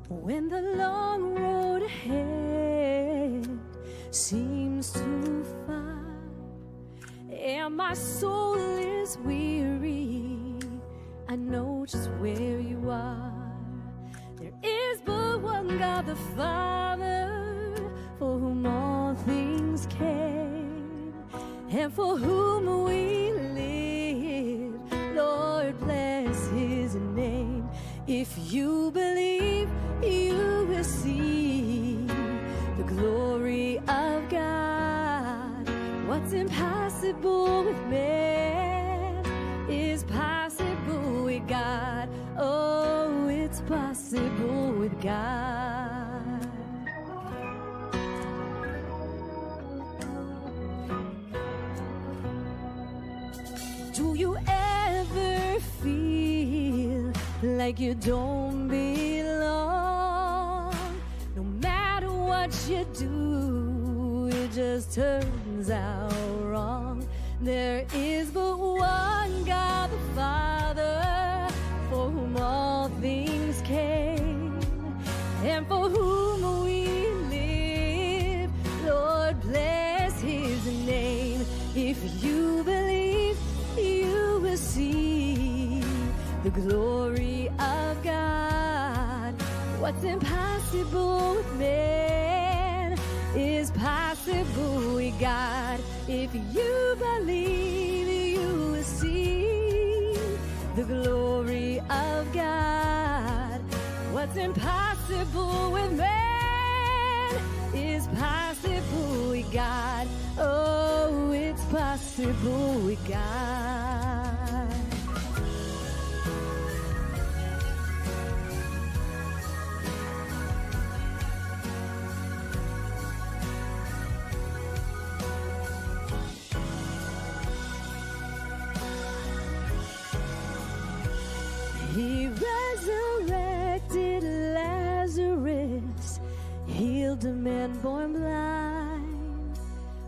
when the long road ahead seems too far, and my soul is weary, I know just where you are. There is but one God, the Father, for whom all things came, and for whom we live. Lord, bless his name. If you believe, you will see the glory of God. What's impossible with man is possible with God. Oh, it's possible with God. Do you ever feel like you don't belong? No matter what you do, it just turns out wrong. There is but one God, the Father, for whom all things came, and for whom we live. Lord, bless his name. If you believe, you will see the glory of God. What's impossible with man is possible with God. If you believe, you will see the glory of God. What's impossible with man is possible with God. Oh, it's possible with God. He resurrected Lazarus, healed a man born blind,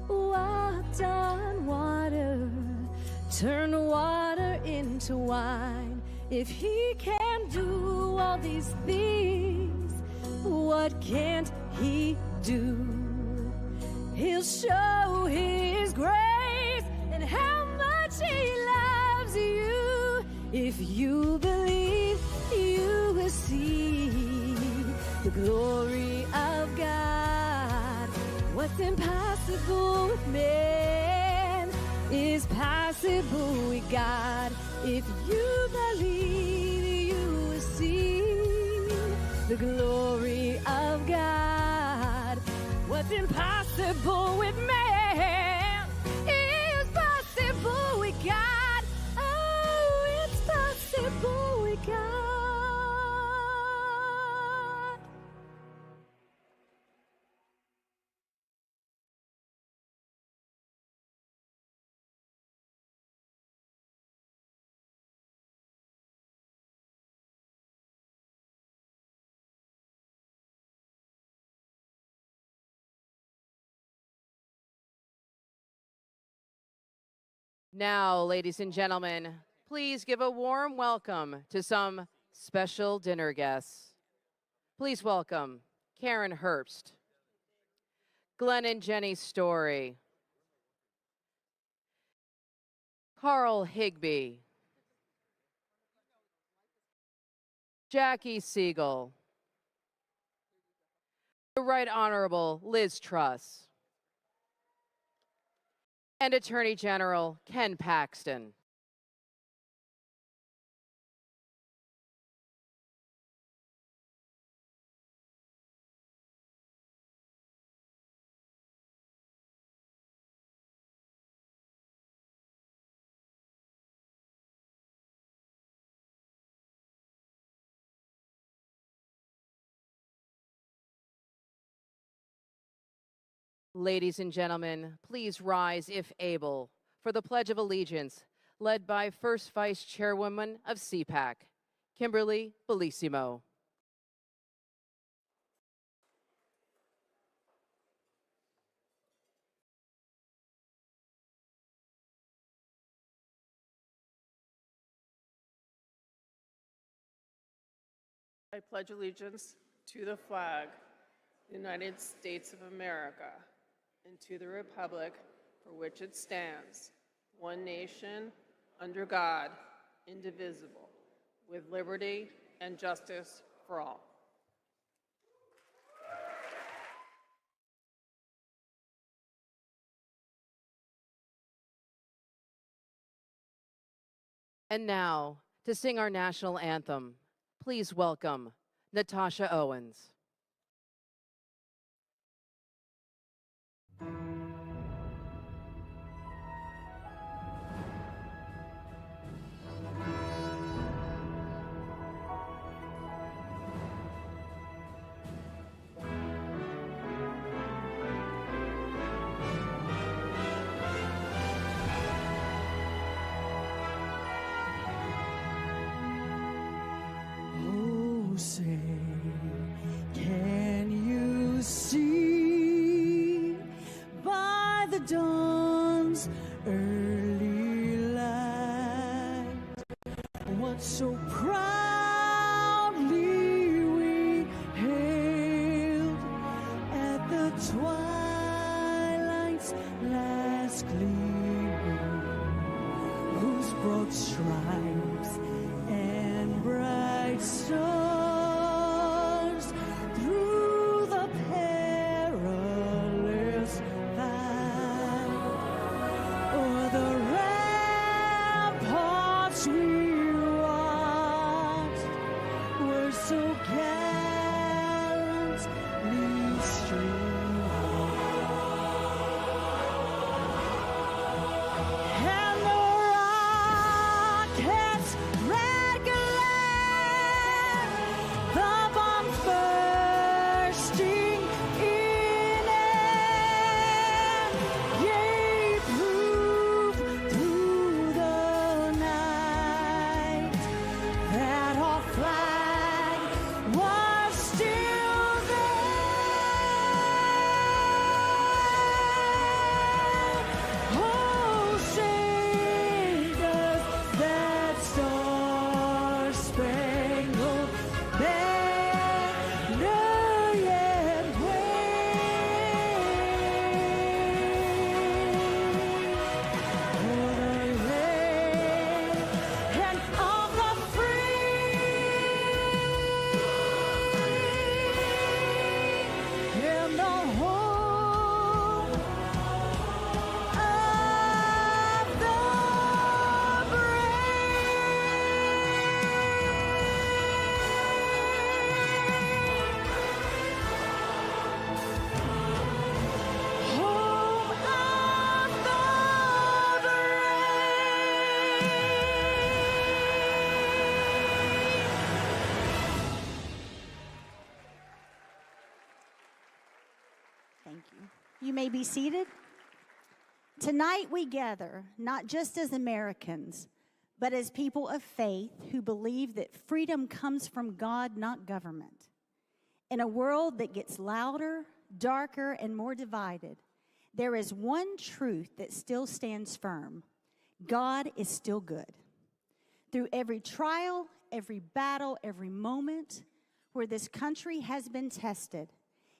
walked on water, turned water into wine. If he can do all these things, what can't he do? He'll show his grace and how much he loves you. If you believe, you will see the glory of God. What's impossible with man is possible with God. If you believe, you will see the glory of God. What's impossible with man is possible with God. Oh, it's possible with God. Now, ladies and gentlemen, please give a warm welcome to some special dinner guests. Please welcome Karen Herbst, Glenn and Jenny Story, Carl Higbee, Jackie Siegel, the Right Honorable Liz Truss, and Attorney General Ken Paxton. Ladies and gentlemen, please rise if able for the Pledge of Allegiance, led by First Vice Chairwoman of Cpac, Kimberly Bellissimo. I pledge allegiance to the flag, United States of America, and to the republic for which it stands, one nation, under God, indivisible, with liberty and justice for all. And now, to sing our national anthem, please welcome Natasha Owens. Say, can you see by the dawn's early light what so proudly we hailed at the twilight's last gleaming, whose broad stripes and bright stars You may be seated. Tonight we gather not just as Americans, but as people of faith who believe that freedom comes from God, not government. In a world that gets louder, darker, and more divided, there is one truth that still stands firm. God is still good. Through every trial, every battle, every moment where this country has been tested,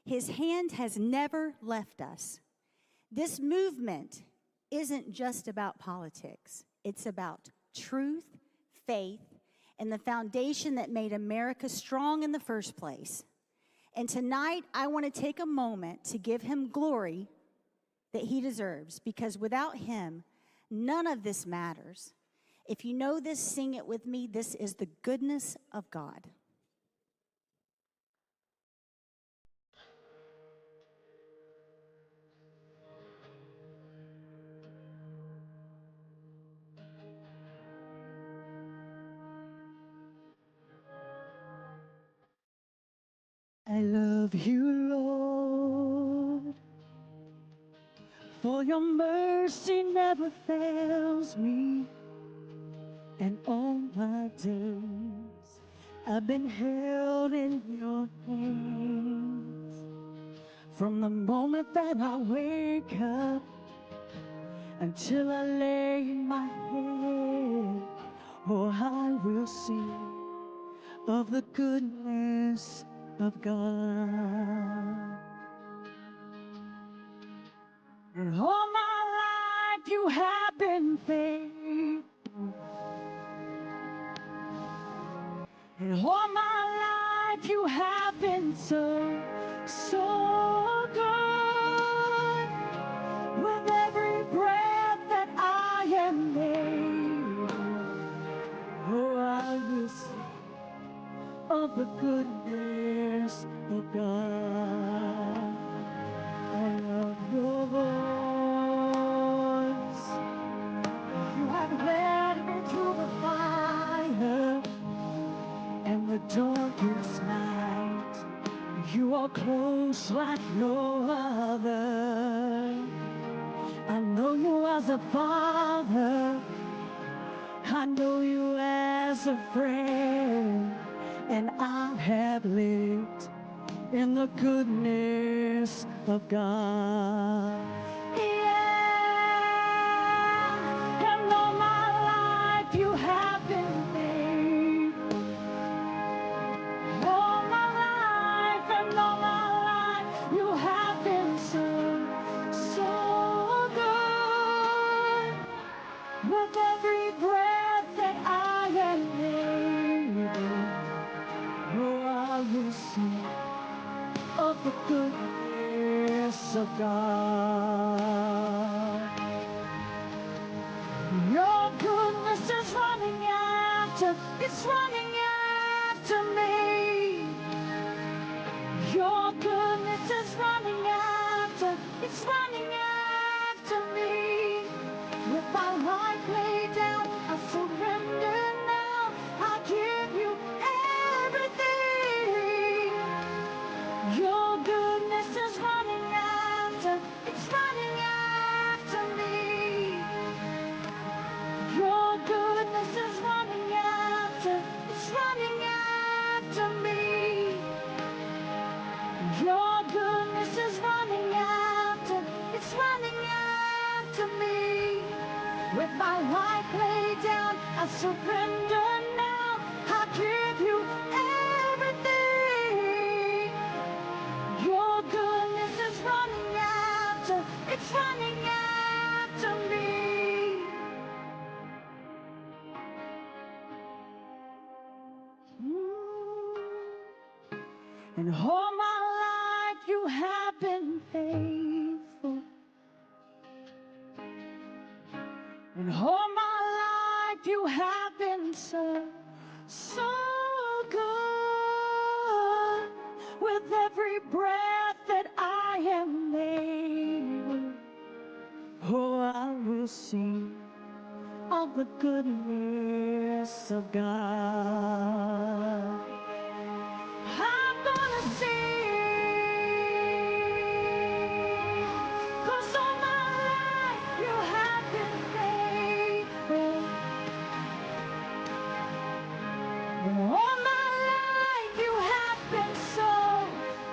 His hand has never left us. This movement isn't just about politics. It's about truth, faith, and the foundation that made America strong in the first place. And tonight, I want to take a moment to give Him glory that He deserves, because without Him, none of this matters. If you know this, sing it with me. This is the goodness of God. I love you, Lord, for your mercy never fails me, and all my days I've been held in your hands. From the moment that I wake up until I lay my head, oh, I will sing of the goodness of God. And all my life you have been faithful. And all my life you have been so, so good. With every breath that I am able, oh, I will sing of the goodness of God. I love your voice. You have led me through the fire and the darkest night. You are close like no other. I know you as a father. I know you as a friend. And I have lived in the goodness of God. Yeah, and all my life you have been faithful. All my life and all my life you have been so, so good. With every breath that I am able, oh, I will sing of the goodness of God. Your goodness is running after, it's running after me. Your goodness is running after, it's running after me. With my life laid down, I surrender now. I give you everything. Your goodness is running after, it's running after me. Your goodness is running after, it's running after me. Your goodness is running after, it's running after me. With my life laid down, I surrender now. I give you everything. Your goodness is running after, it's running after me. And all my life you have been faithful. And all my life you have been so, so good. With every breath that I am able, oh, I will sing of the goodness of God. I'm gonna sing, 'cause all my life you have been faithful. All my life you have been so,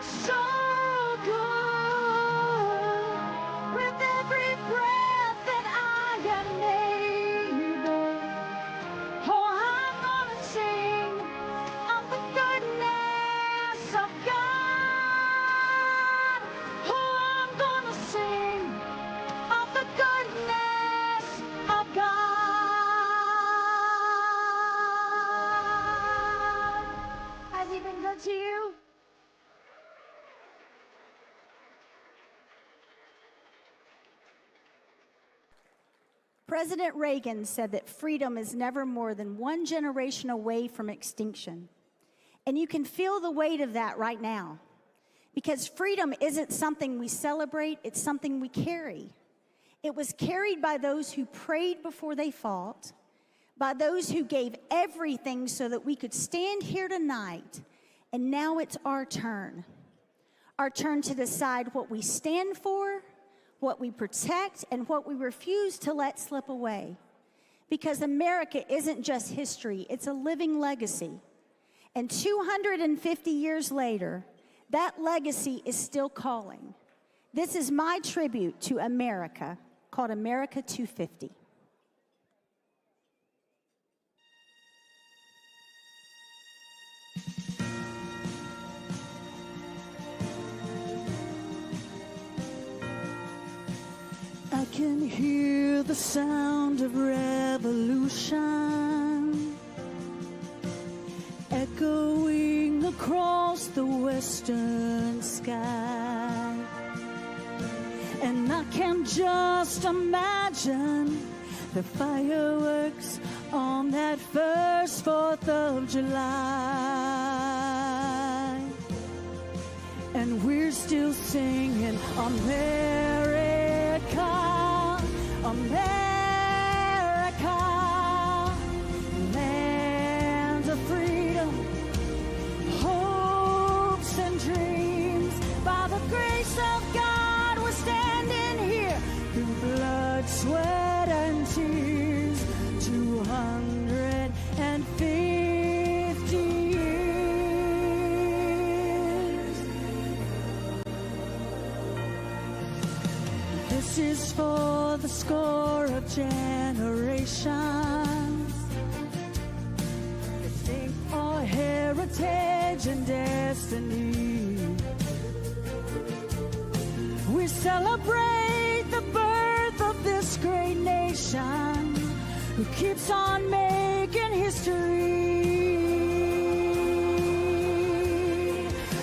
so good. With every breath that I am able, oh, I'm gonna sing of the goodness of God. Oh, I'm gonna sing of the goodness of God. Has he been good to you? President Reagan said that freedom is never more than one generation away from extinction. And you can feel the weight of that right now. Because freedom isn't something we celebrate, it's something we carry. It was carried by those who prayed before they fought, by those who gave everything so that we could stand here tonight. And now it's our turn. Our turn to decide what we stand for, what we protect, and what we refuse to let slip away. Because America isn't just history, it's a living legacy. And 250 years later, that legacy is still calling. This is my tribute to America, called America 250. can hear the sound of revolution echoing across the western sky. And I can just imagine the fireworks on that first 4th of July. And we're still singing America, America, land of freedom, hopes and dreams. By the grace of God, we're standing here through blood, sweat, and tears. 250 years. This is for the score of generations that think our heritage and destiny. We celebrate the birth of this great nation who keeps on making history.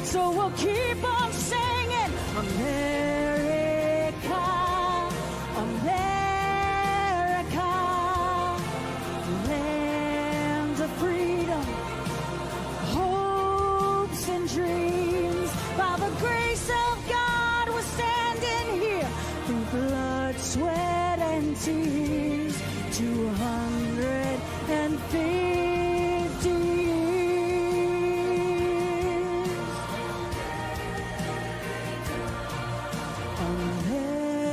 So we'll keep on singing America, America, land of freedom, hopes and dreams. By the grace of God, we're standing here through blood, sweat, and tears. 250 years.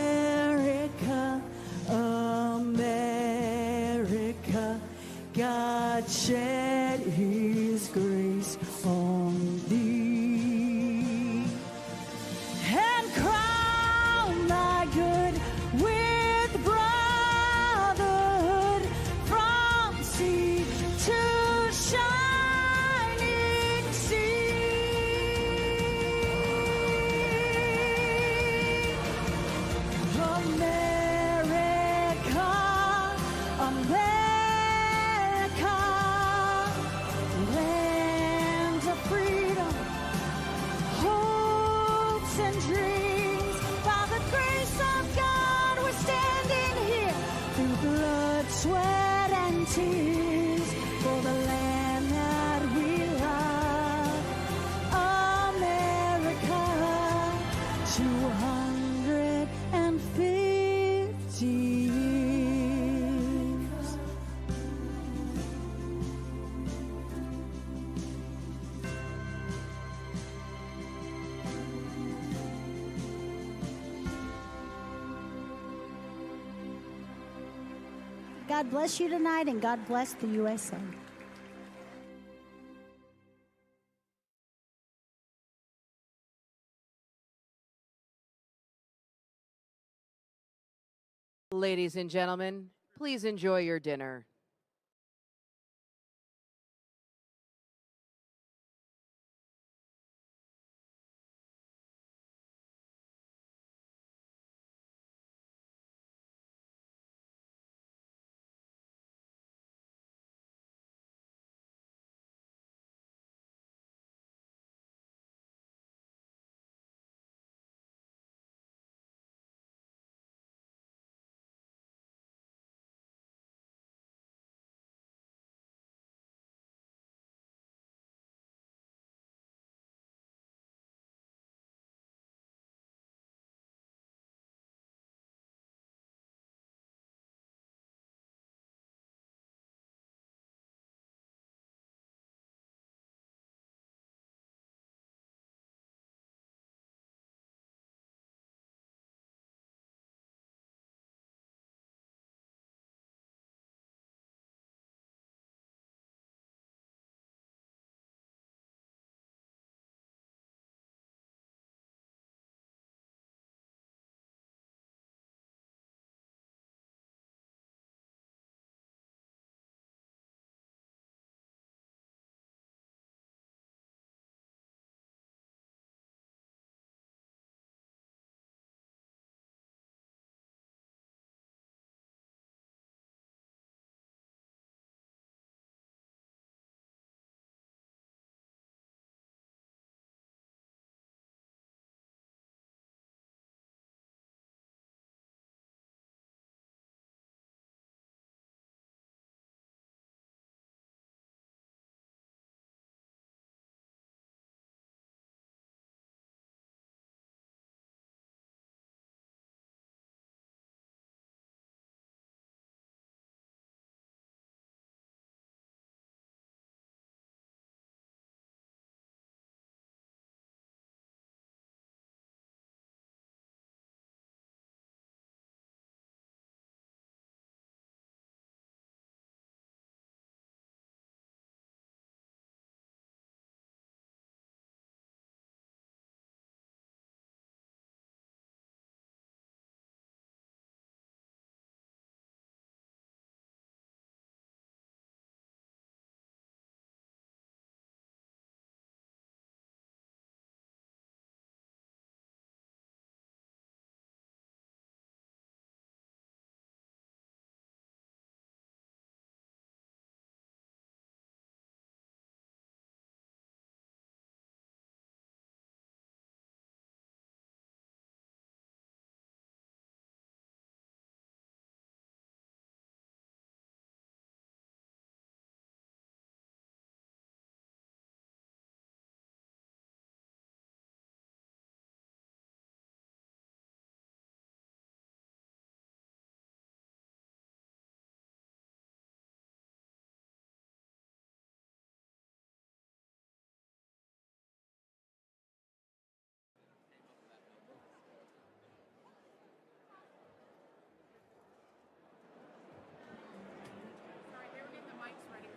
America, America, God shed His grace on thee and crown thy good with brotherhood from sea to shining sea. America, America, land of freedom, hopes and dreams. By the grace of God, we're standing here through blood, sweat, and tears for the land that we love. America, 250 years. God bless you tonight, and God bless the USA. Ladies and gentlemen, please enjoy your dinner.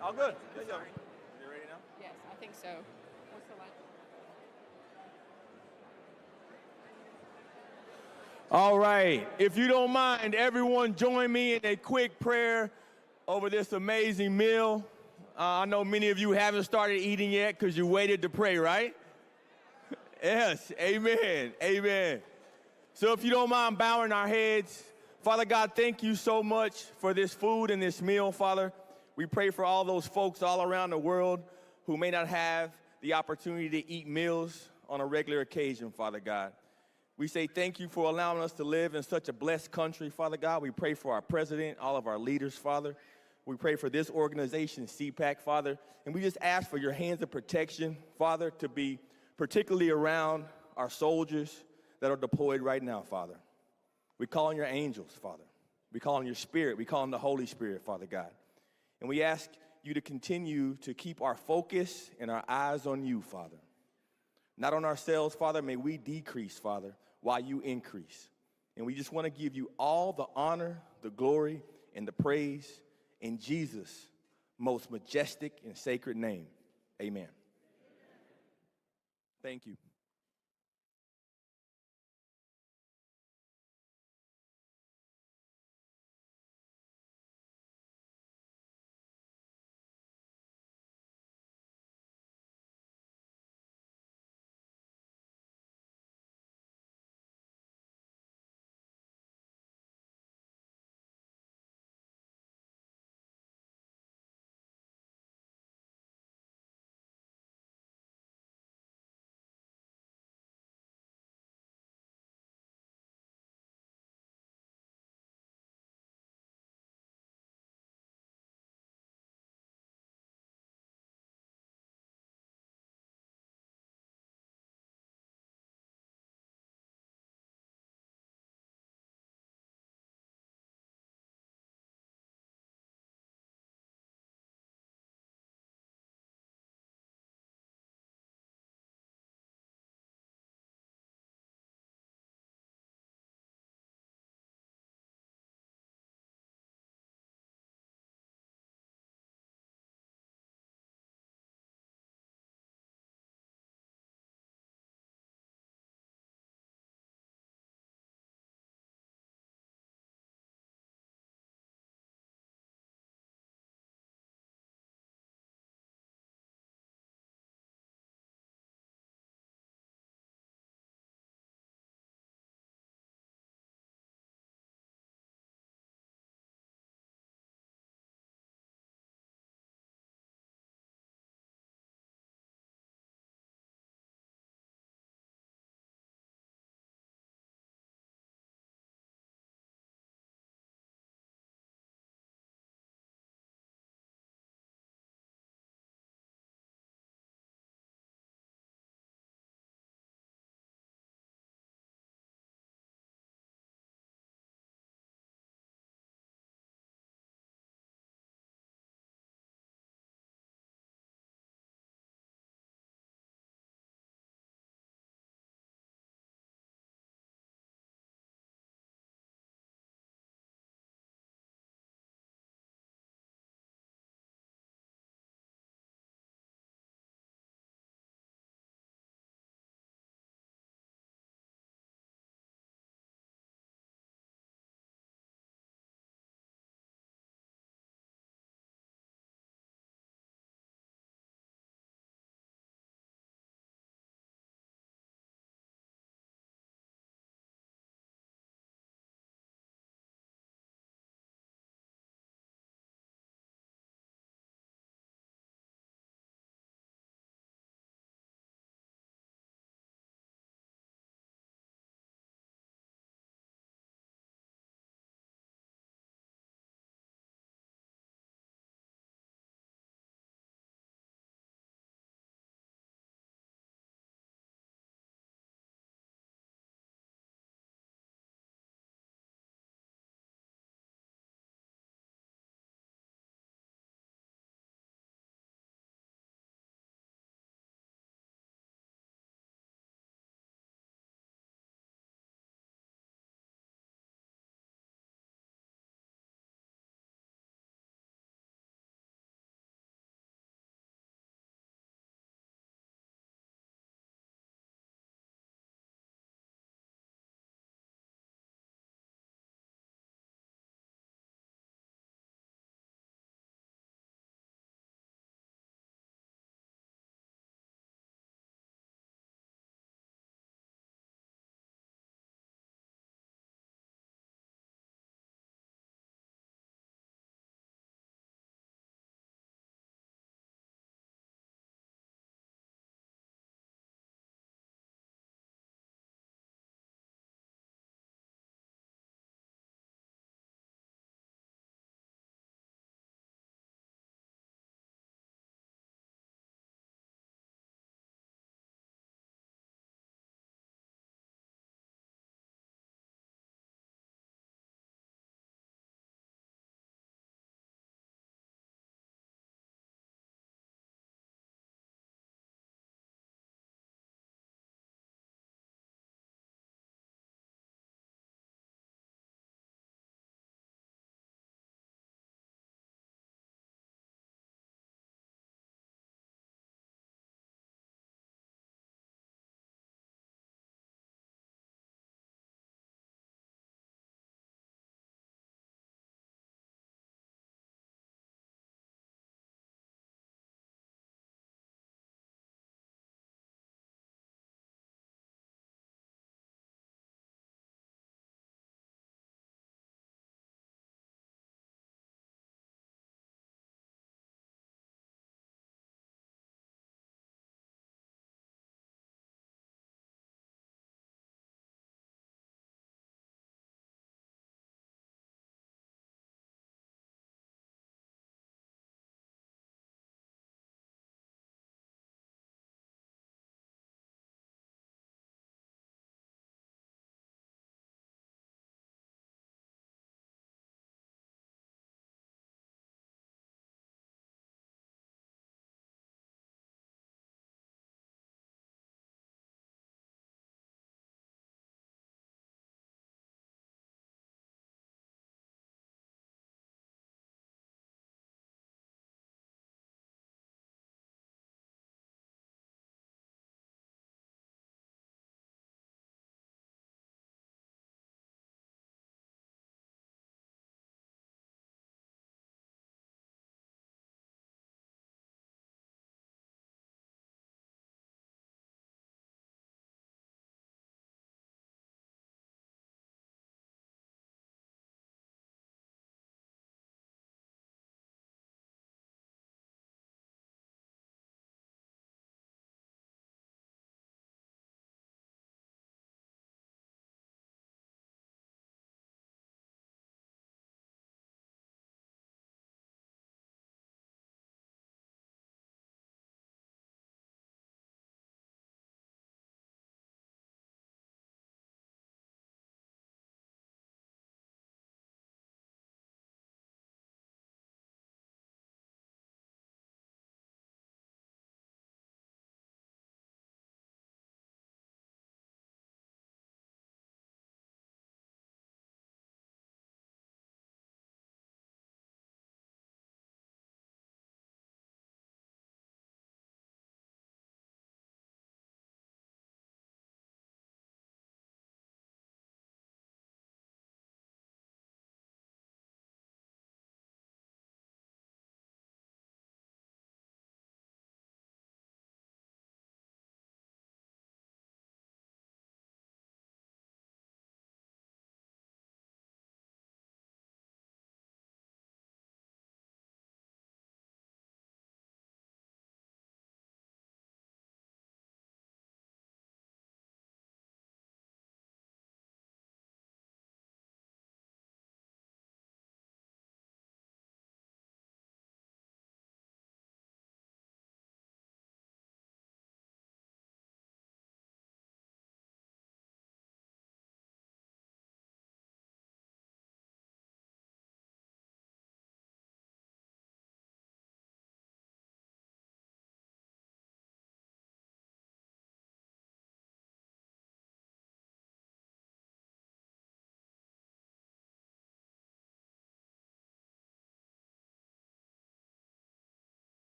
All good. There you go. You ready now? Yes, I think so. What's the line? All right. If you don't mind, everyone join me in a quick prayer over this amazing meal. I know many of you haven't started eating yet because you waited to pray, right? Yes. Amen. Amen. So if you don't mind bowing our heads, Father God, thank you so much for this food and this meal, Father. We pray for all those folks all around the world who may not have the opportunity to eat meals on a regular occasion, Father God. We say thank you for allowing us to live in such a blessed country, Father God. We pray for our president, all of our leaders, Father. We pray for this organization, Cpac, Father. And we just ask for your hands of protection, Father, to be particularly around our soldiers that are deployed right now, Father. We call on your angels, Father. We call on your Spirit. We call on the Holy Spirit, Father God. And we ask you to continue to keep our focus and our eyes on you, Father. Not on ourselves, Father. May we decrease, Father, while you increase. And we just want to give you all the honor, the glory, and the praise in Jesus' most majestic and sacred name. Amen. Thank you.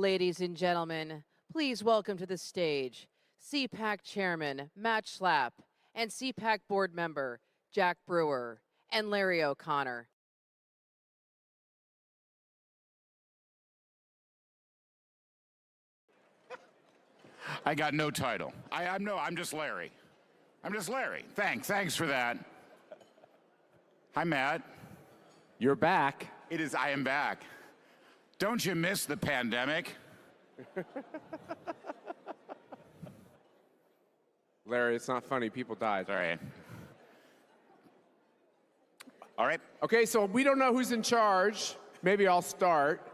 Ladies and gentlemen, please welcome to the stage Cpac Chairman Matt Schlapp and Cpac Board Member Jack Brewer and Larry O'Connor. I got no title. I'm just Larry. I'm just Larry. Thanks for that. Hi, Matt. You're back. I am back. Don't you miss the pandemic? Larry, it's not funny. People died. Sorry. All right. Okay, so we don't know who's in charge. Maybe I'll start.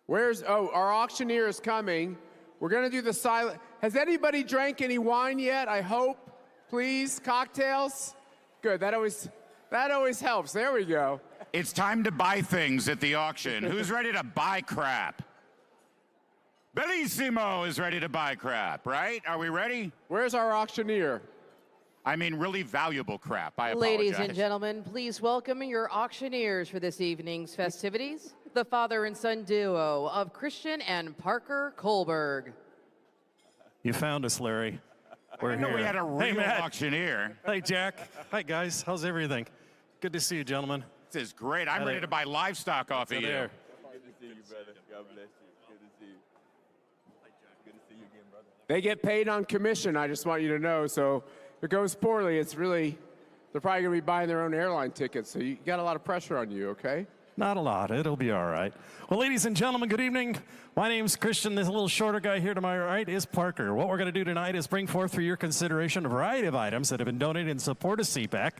Our auctioneer is coming. We're going to do the silent. Has anybody drank any wine yet? I hope. Please, cocktails? Good. That always helps. There we go. It's time to buy things at the auction. Who's ready to buy crap? Bellissimo is ready to buy crap, right? Are we ready? Where's our auctioneer? I mean, really valuable crap. I apologize. Ladies and gentlemen, please welcome your auctioneers for this evening's festivities, the father and son duo of Christian and Parker Kohlberg. You found us, Larry. We're here. We had a real Matt. auctioneer. Hey, Jack. Hi, guys. How's everything? Good to see you, gentlemen. This is great. I'm ready to buy livestock off of you. There. Good to see you, brother. God bless you. Good to see you. Good to see you again, brother. They get paid on commission, I just want you to know. So if it goes poorly, they're probably going to be buying their own airline tickets. So you got a lot of pressure on you, okay? Not a lot. It'll be all right. Well, ladies and gentlemen, good evening. My name's Christian. This little shorter guy here to my right is Parker. What we're going to do tonight is bring forth for your consideration a variety of items that have been donated in support of Cpac.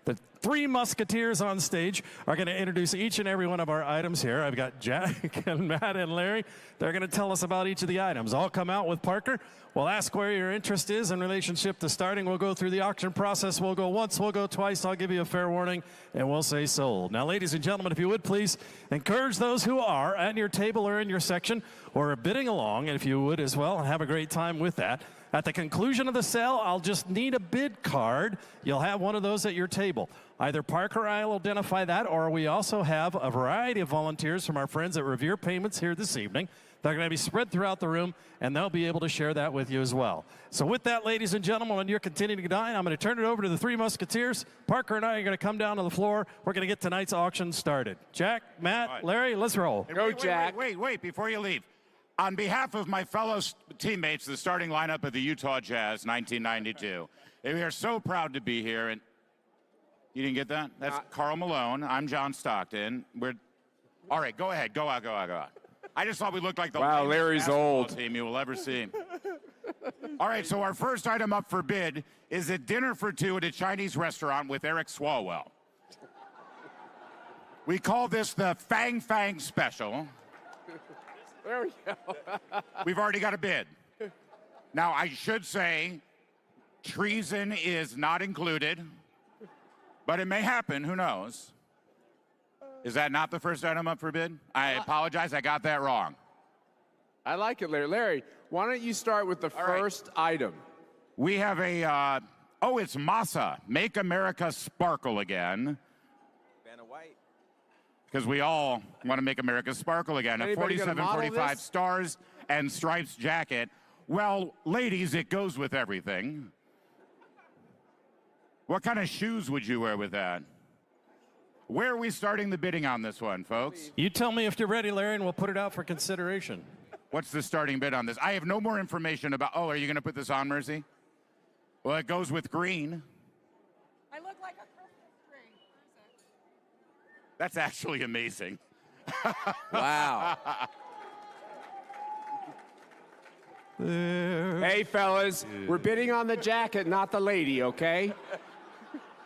The three musketeers on stage are going to introduce each and every one of our items here. I've got Jack and Matt and Larry. They're going to tell us about each of the items. I'll come out with Parker. We'll ask where your interest is in relationship to starting. We'll go through the auction process. We'll go once, we'll go twice. I'll give you a fair warning, and we'll say sold. Now, ladies and gentlemen, if you would please encourage those who are at your table or in your section or are bidding along, and if you would as well, and have a great time with that. At the conclusion of the sale, I'll just need a bid card. You'll have one of those at your table. Either Parker or I will identify that, or we also have a variety of volunteers from our friends at Revere Payments here this evening. They're going to be spread throughout the room, and they'll be able to share that with you as well. So with that, ladies and gentlemen, when you're continuing to dine, I'm going to turn it over to the three musketeers. Parker and I are going to come down to the floor. We're going to get tonight's auction started. Jack, Matt, Larry, let's roll. Go, Jack. Wait, before you leave. On behalf of my fellow teammates, the starting lineup of the Utah Jazz, 1992, we are so proud to be here. And you didn't get that? That's Karl Malone. I'm John Stockton. All right, go ahead. Go out. I just thought we looked like the Larry's old team you will ever see. All right, so our first item up for bid is a dinner for two at a Chinese restaurant with Eric Swalwell. We call this the Fang Fang Special. There we go. We've already got a bid. Now, I should say treason is not included, but it may happen. Who knows? Is that not the first item up for bid? I apologize. I got that wrong. I like it, Larry. Larry, why don't you start with the first item? We have a, it's masa. Make America Sparkle Again. Vanna White. Because we all want to make America sparkle again. Anybody A gonna model 4745 this? stars and stripes jacket. Well, ladies, it goes with everything. What kind of shoes would you wear with that? Where are we starting the bidding on this one, folks? You tell me if you're ready, Larry, and we'll put it out for consideration. What's the starting bid on this? I have no more information about, are you going to put this on, Mercy? Well, it goes with green. I look like a Christmas tree. That's actually amazing. Wow. Hey, fellas, we're bidding on the jacket, not the lady, okay?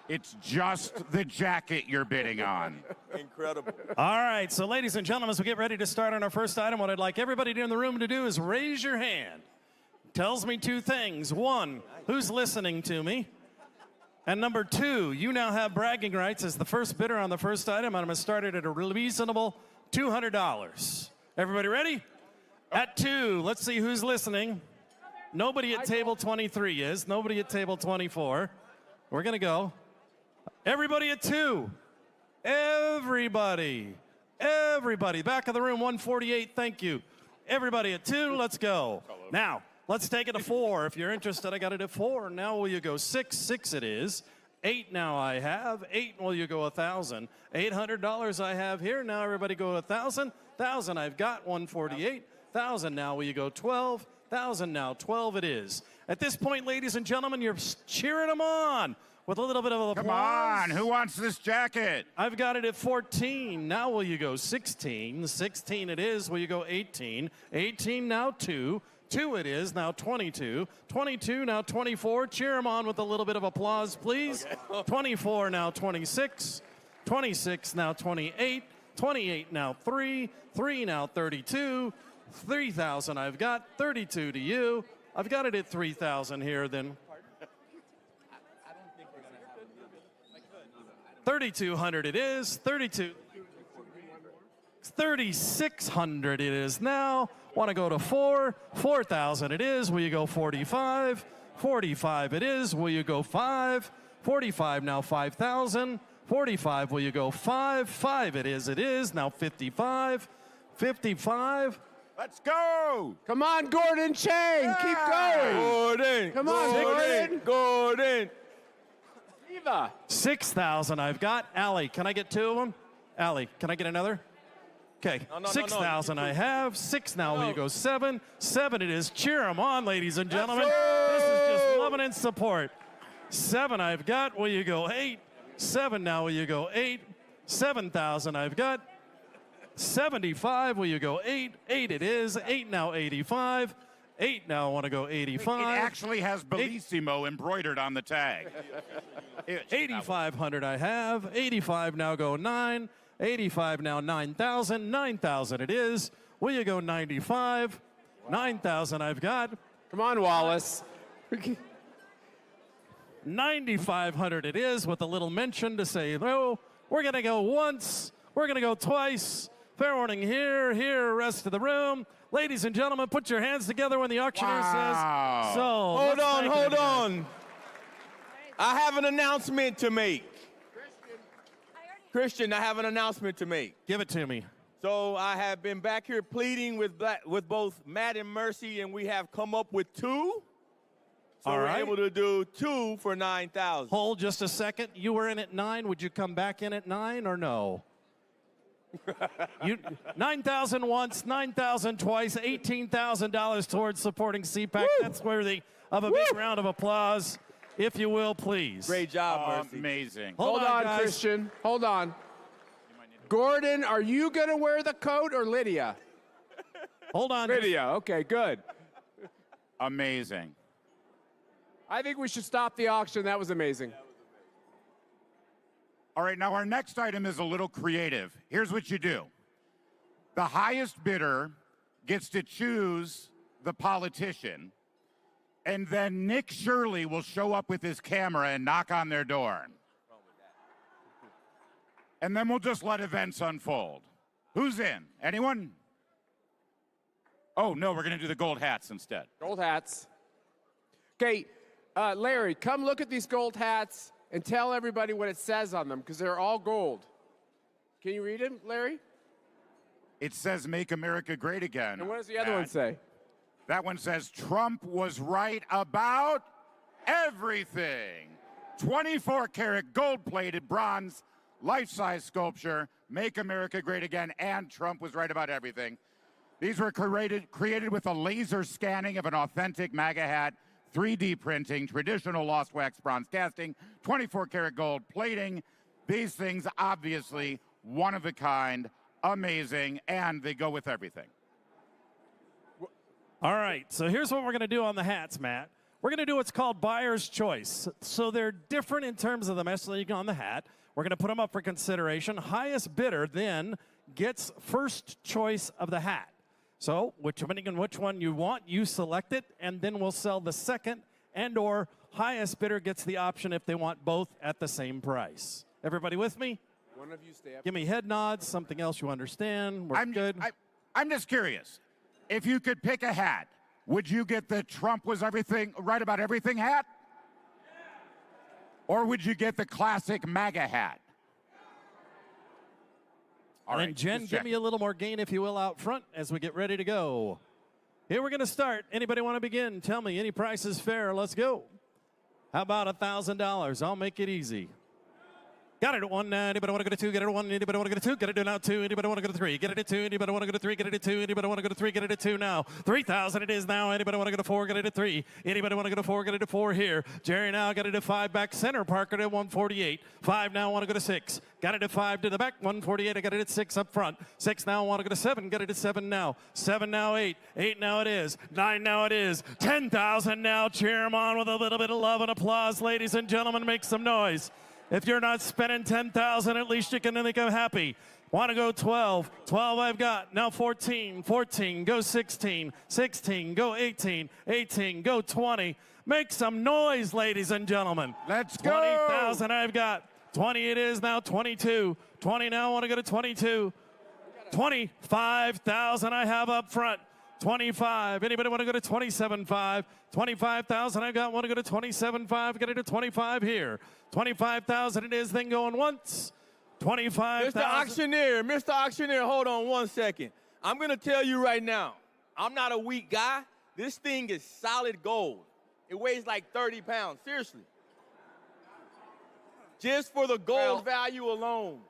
It's just the jacket you're bidding on. Incredible. All right, so ladies and gentlemen, as we get ready to start on our first item, what I'd like everybody in the room to do is raise your hand. Tells me two things. One, who's listening to me? And number two, you now have bragging rights as the first bidder on the first item, and I'm going to start it at a reasonable $200. Everybody ready? At two, let's see who's listening. Nobody at table 23 is. Nobody at table 24. We're going to go. Everybody at two. Everybody. Back of the room, 148, thank you. Everybody at 2, let's go. Now, let's take it to 4. If you're interested, I got it at 4. Now will you go 6? 6 it is. 8 now I have. 8 will you go 1,000. $800 I have here. Now everybody go 1,000. 1,000 I've got. 148. 1,000 now will you go 12. 1,000 now. 12 it is. At this point, ladies and gentlemen, you're cheering them on with a little bit of applause. Come on, who wants this jacket? I've got it at 14. Now will you go 16? 16 it is. Will you go 18? 18 now 2. 2 it is. Now 22. 22 now 24. Cheer them on with a little bit of applause, please. Okay. 24 now 26. 26 now 28. 28 now 3. 3 now 32. 3,000 I've got. 32 to you. I've got it at 3,000 here then. 3,200 it is. 3,600 it is now. Want to go to 4? 4,000 it is. Will you go 45? 45 it is. Will you go 5? 45 now 5,000. 45 will you go 5? 5 it is. It is now 55. 55. Let's go! Come on, Gordon Chang. Yeah. Keep going. Gordon. Come on, Gordon. Gordon. Eva. 6,000 I've got. Allie, can I get 2 of them? Allie, can I get another? Okay, No. 6,000 I have. 6 now, will you go 7? 7 it is. Cheer them on, ladies and gentlemen. Let's This is go. just loving and support. 7 I've got. Will you go 8? 7 now, will you go 8? 7,000 I've got. 75, will you go 8? 8 it is. 8 now 85. 8 now I want to go 85. It actually has Bellissimo embroidered on the tag. 8,500 I have. 85 now go 9. 85 now 9,000. 9,000 it is. Will you go 95? 9,000 I've got. Come on, Wallace. 9,500 it is with a little mention to say, no, we're going to go once. We're going to go twice. Fair warning here, rest of the room. Ladies and gentlemen, put your hands together when the auctioneer says so. Hold on. I have an announcement to make. Christian, I have an announcement to make. Give it to me. So I have been back here pleading with both Matt and Mercy, and we have come up with 2. So All we're right. able to do 2 for 9,000. Hold just a second. You were in at 9. Would you come back in at 9 or no? 9,000 once, 9,000 twice, $18,000 towards supporting Cpac. That's worthy of a big round of applause, if you will, please. Great job, Mercy. Amazing. Hold on, guys. Christian. Hold on. Gordon, are you going to wear the coat or Lydia? Hold on. Lydia. Okay, good. Amazing. I think we should stop the auction. That was amazing. All right, now our next item is a little creative. Here's what you do. The highest bidder gets to choose the politician, and then Nick Shirley will show up with his camera and knock on their door. And then we'll just let events unfold. Who's in? Anyone? Oh, no, we're going to do the gold hats instead. Gold hats. Okay, Larry, come look at these gold hats and tell everybody what it says on them, because they're all gold. Can you read them, Larry? It says, "Make America Great Again." And what does the other one say? That one says, "Trump was right about everything." 24-karat gold-plated bronze, life-size sculpture, "Make America Great Again," and Trump was right about everything. These were created with a laser scanning of an authentic MAGA hat, 3D printing, traditional lost wax bronze casting, 24-karat gold plating. These things, obviously, one of a kind, amazing, and they go with everything. All right, so here's what we're going to do on the hats, Matt. We're going to do what's called buyer's choice. So they're different in terms of the messaging on the hat. We're going to put them up for consideration. Highest bidder then gets first choice of the hat. So depending on which one you want, you select it, and then we'll sell the second, and or highest bidder gets the option if they want both at the same price. Everybody with me? One of you stay up. Give me head nods, something else you understand. We're good. I'm just curious. If you could pick a hat, would you get the Trump was right about everything hat? Or would you get the classic MAGA hat? And then Jen, give me a little more gain, if you will, out front as we get ready to go. Here we're going to start. Anybody want to begin? Tell me, any price is fair. Let's go. How about $1,000? I'll make it easy. Got it at 1. Anybody want to go to 2? Get it at 1. Anybody want to go to 2? Get it to now 2. Anybody want to go to 3? Get it at 2. Anybody want to go to 3? Get it at 2. Anybody want to go to 3? Get it at 2 now. 3,000 it is now. Anybody want to go to 4? Get it at 3. Anybody want to go to 4? Get it at 4 here. Jerry now got it at 5 back center. Parker at 148. 5 now want to go to 6. Got it at 5 to the back. 148. I got it at 6 up front. 6 now want to go to 7. Get it at 7 now. 7 now 8. 8 now it is. 9 now it is. 10,000 now. Cheer him on with a little bit of love and applause, ladies and gentlemen. Make some noise. If you're not spending 10,000, at least you can think I'm happy. Want to go 12. 12 I've got. Now 14. 14. Go 16. 16. Go 18. 18. Go 20. Make some noise, ladies and gentlemen. Let's go. 20,000 I've got. 20 it is now. 22. 20 now. I want to go to 22. 25,000 I have up front. 25. Anybody want to go to 27.5? 25,000 I got. Want to go to 27.5? Get it to 25 here. 25,000 it is. Then going once. 25,000. Mr. Auctioneer, hold on 1 second. I'm going to tell you right now, I'm not a weak guy. This thing is solid gold. It weighs like 30 pounds. Seriously. Just for the gold value alone.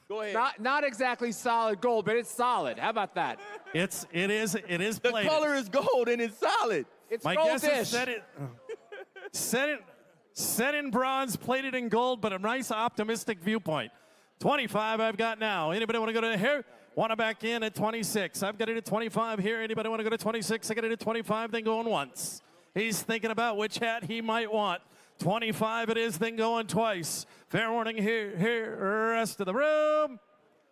Go ahead. Not exactly solid gold, but it's solid. How about that? It is The plated. color is gold and it's solid. It's My gold guess is dish. set in bronze, plated in gold, but a nice optimistic viewpoint. 25 I've got now. Anybody want to go to here? Want to back in at 26. I've got it at 25 here. Anybody want to go to 26? I got it at 25, then going once. He's thinking about which hat he might want. 25 it is, then going twice. Fair warning here, rest of the room.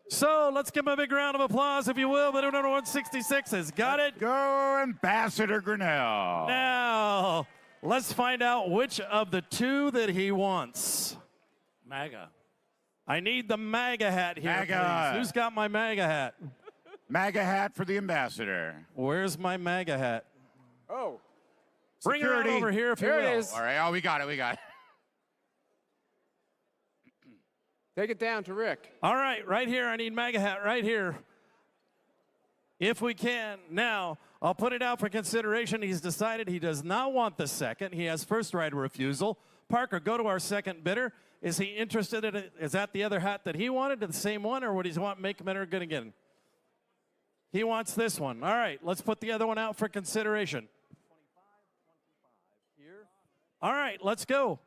So let's give him a big round of applause, if you will. But number 166 has got it. Go, Ambassador Grinnell. Now, let's find out which of the two that he wants. MAGA. I need the MAGA hat here, MAGA. please. Who's got my MAGA hat? MAGA hat for the ambassador. Where's my MAGA hat? Oh. Bring it on Security. over here, if you will. Here it is. All right, oh, we got it, we got it. Take it down to Rick. All right here. I need MAGA hat right here. If we can. Now, I'll put it out for consideration. He's decided he does not want the second. He has first right of refusal. Parker, go to our second bidder. Is he interested in it? Is that the other hat that he wanted, the same one, or would he want Make America Good Again? He wants this one. All right, let's put the other one out for consideration. 25 here. All right, let's go.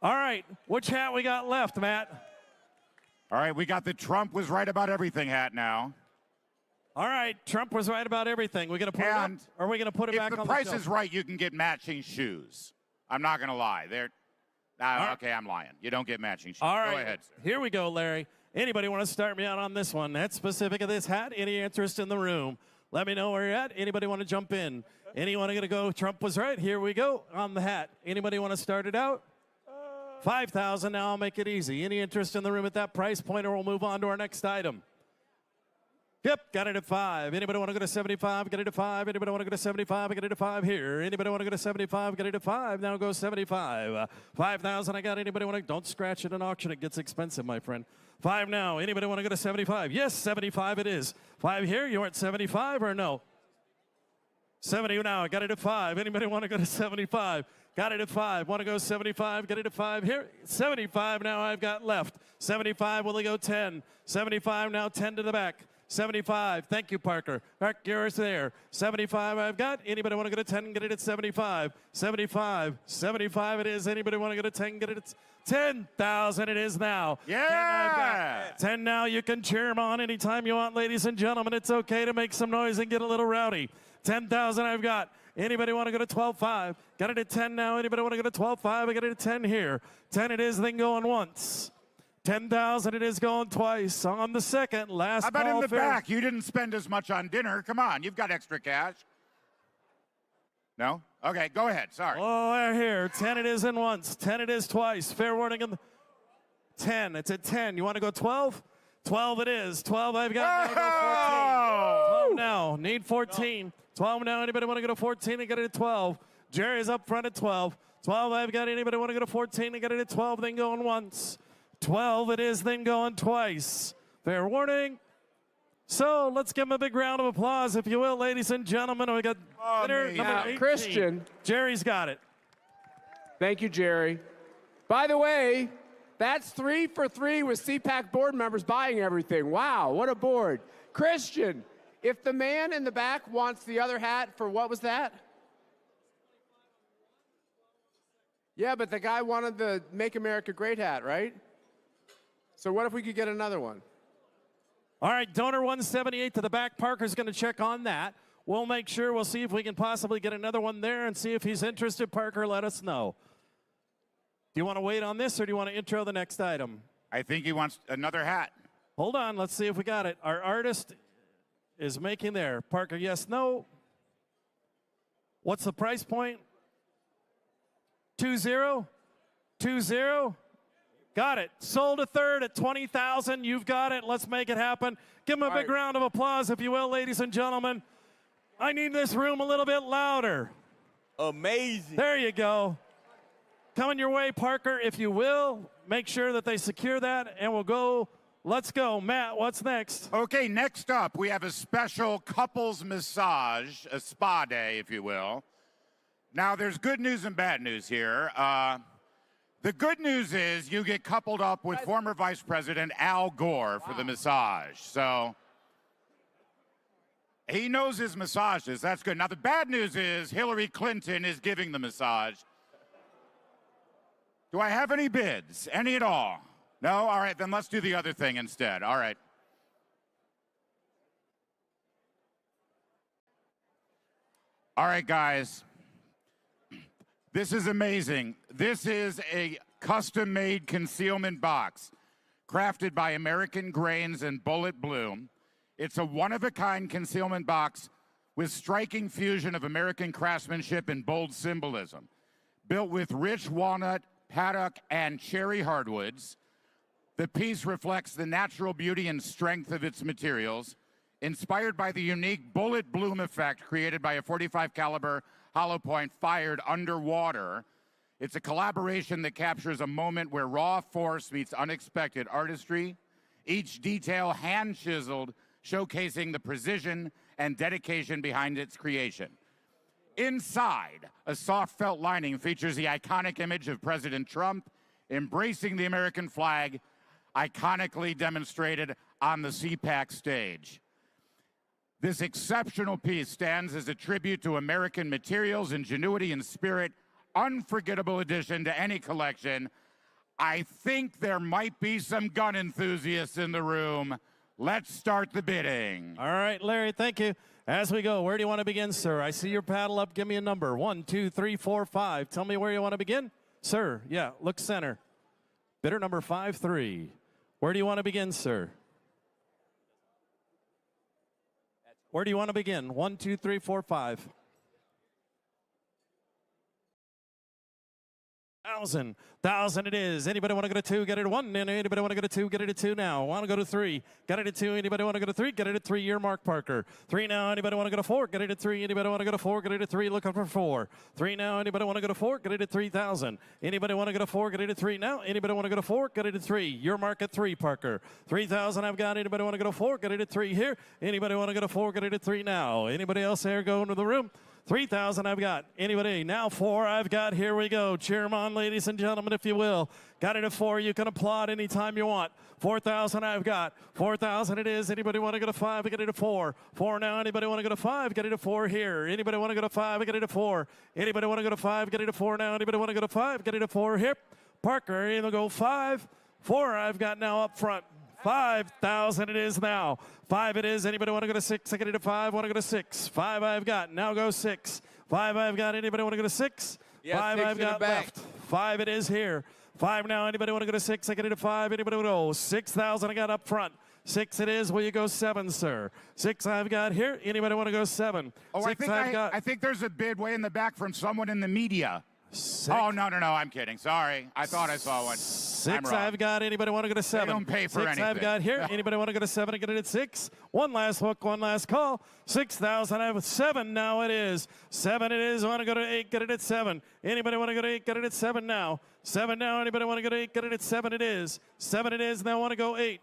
All right, which hat we got left, Matt? All right, we got the Trump was right about everything hat now. All right, Trump was right about everything. We're going to put it up, or are we going to put it back on the shelf? If the price is right, you can get matching shoes. I'm not going to lie. Okay, I'm lying. You don't get matching shoes. All right, Go ahead, sir. Here we go, Larry. Anybody want to start me out on this one? That's specific of this hat. Any interest in the room? Let me know where you're at. Anybody want to jump in? Anyone going to go, Trump was right? Here we go on the hat. Anybody want to start it out? 5,000 now, I'll make it easy. Any interest in the room at that price point, or we'll move on to our next item? Yep, got it at 5. Anybody want to go to 75? Get it at 5. Anybody want to go to 75? Get it at 5 here. Anybody want to go to 75? Get it at 5. Now go 75. 5,000 I got. Anybody want to? Don't scratch it in auction. It gets expensive, my friend. 5 now. Anybody want to go to 75? Yes, 75 it is. 5 here. You want 75 or no? 70 now. I got it at 5. Anybody want to go to 75? Got it at 5. Want to go 75? Get it at 5 here. 75 now I've got left. 75, will he go 10? 75 now, 10 to the back. 75, thank you, Parker. Mark, yours there. 75 I've got. Anybody want to go to 10? Get it at 75. 75, 75 it is. Anybody want to go to 10? Get it at 10,000 it is now. Yeah! 10 now, you can cheer him on anytime you want, ladies and gentlemen. It's okay to make some noise and get a little rowdy. 10,000 I've got. Anybody want to go to 12.5? Got it at 10 now. Anybody want to go to 12.5? I got it at 10 here. 10 it is, then going once. 10,000 it is going twice. On the second, last How about call in the fair. back? You didn't spend as much on dinner. Come on, you've got extra cash. No? Okay, go ahead. Sorry. Oh, they're here. 10 it is in once. 10 it is twice. Fair warning in the 10. It's at 10. You want to go 12? 12 it is. 12 I've got. Now go 14. 12 now. Need 14. 12 now. Anybody want to go to 14? I got it at 12. Jerry's up front at 12. 12 I've got. Anybody want to go to 14? I got it at 12. Then going once. 12 it is, then going twice. Fair warning. So let's give him a big round of applause, if you will, ladies and gentlemen. We got winner number 18. Christian. Jerry's got it. Thank you, Jerry. By the way, that's 3 for 3 with Cpac board members buying everything. Wow, what a board. Christian, if the man in the back wants the other hat for what was that? Yeah, but the guy wanted the Make America Great hat, right? So what if we could get another one? All right, donor 178 to the back. Parker's going to check on that. We'll make sure, we'll see if we can possibly get another one there and see if he's interested. Parker, let us know. Do you want to wait on this, or do you want to intro the next item? I think he wants another hat. Hold on, let's see if we got it. Our artist is making there. Parker, yes, no. What's the price point? 20? 20? Got it. Sold a third at 20,000. You've got it. Let's make it happen. Give him a big round of applause, if you will, ladies and gentlemen. I need this room a little bit louder. Amazing. There you go. Coming your way, Parker, if you will. Make sure that they secure that, and we'll go. Let's go. Matt, what's next? Okay, next up, we have a special couples massage, a spa day, if you will. Now, there's good news and bad news here. The good news is you get coupled up with former Vice President Al Gore for the massage. So he knows his massages. That's good. Now, the bad news is Hillary Clinton is giving the massage. Do I have any bids? Any at all? No? All right, then let's do the other thing instead. All right. All right, guys. This is amazing. This is a custom-made concealment box crafted by American Grains and Bullet Bloom. It's a one-of-a-kind concealment box with striking fusion of American craftsmanship and bold symbolism. Built with rich walnut, paddock, and cherry hardwoods, the piece reflects the natural beauty and strength of its materials, inspired by the unique bullet bloom effect created by a .45 caliber hollow point fired underwater. It's a collaboration that captures a moment where raw force meets unexpected artistry, each detail hand-chiseled, showcasing the precision and dedication behind its creation. Inside, a soft felt lining features the iconic image of President Trump embracing the American flag, iconically demonstrated on the Cpac stage. This exceptional piece stands as a tribute to American materials, ingenuity, and spirit. Unforgettable addition to any collection. I think there might be some gun enthusiasts in the room. Let's start the bidding. All right, Larry, thank you. As we go, where do you want to begin, sir? I see your paddle up. Give me a number. 1, 2, 3, 4, 5. Tell me where you want to begin. Sir, yeah, look center. Bidder number 5-3. Where do you want to begin, sir? Where do you want to begin? 1, 2, 3, 4, 5. 1,000 it is. Anybody want to go to 2? Get it at 1. Anybody want to go to 2? Get it at 2 now. Want to go to 3? Get it at 2. Anybody want to go to 3? Get it at 3. Year mark Parker. 3 now. Anybody want to go to 4? Get it at 3. Anybody want to go to 4? Get it at 3. Looking for 4. 3 now. Anybody want to go to 4? Get it at 3,000. Anybody want to go to 4? Get it at 3 now. Anybody want to go to 4? Get it at 3. Your mark at 3, Parker. 3,000 I've got. Anybody want to go to 4? Get it at 3 here. Anybody want to go to 4? Get it at 3 now. Anybody else there go into the room? 3,000 I've got. Anybody? Now 4 I've got. Here we go. Cheer 'em on, ladies and gentlemen, if you will. Got it at 4. You can applaud anytime you want. 4,000 I've got. 4,000 it is. Anybody want to go to 5? Get it at 4. 4 now. Anybody want to go to 5? Get it at 4 here. Anybody want to go to 5? Get it at 4. Anybody want to go to 5? Get it at 4 now. Anybody want to go to 5? Get it at 4 here. Parker, it'll go 5. 4 I've got now up front. 5,000 it is now. 5 it is. Anybody want to go to 6? I get it at 5. Want to go to 6? 5 I've got. Now go 6. 5 I've got. Anybody want to go to 6? Yeah, 5 6 I've in the got back. left. 5 it is here. 5 now. Anybody want to go to 6? I get it at 5. Anybody want to go? 6,000 I got up front. 6 it is. Will you go 7, sir? 6 I've got here. Anybody want to go 7? Oh, 6 I've got. I think there's a bid way in the back from someone in the media. 6. Oh, no, I'm kidding. Sorry. I thought I saw one. 6 I'm wrong. I've got. Anybody want to go to 7? They don't pay for 6 anything. I've got here. Anybody want to go to 7 and get it at 6? One last hook, one last call. 6,000. I have 7 now. It is 7. It is. Want to go to 8? Get it at 7. Anybody want to go to 8? Get it at 7 now. 7 now. Anybody want to go to 8? Get it at 7. It is 7. It is. Now want to go 8.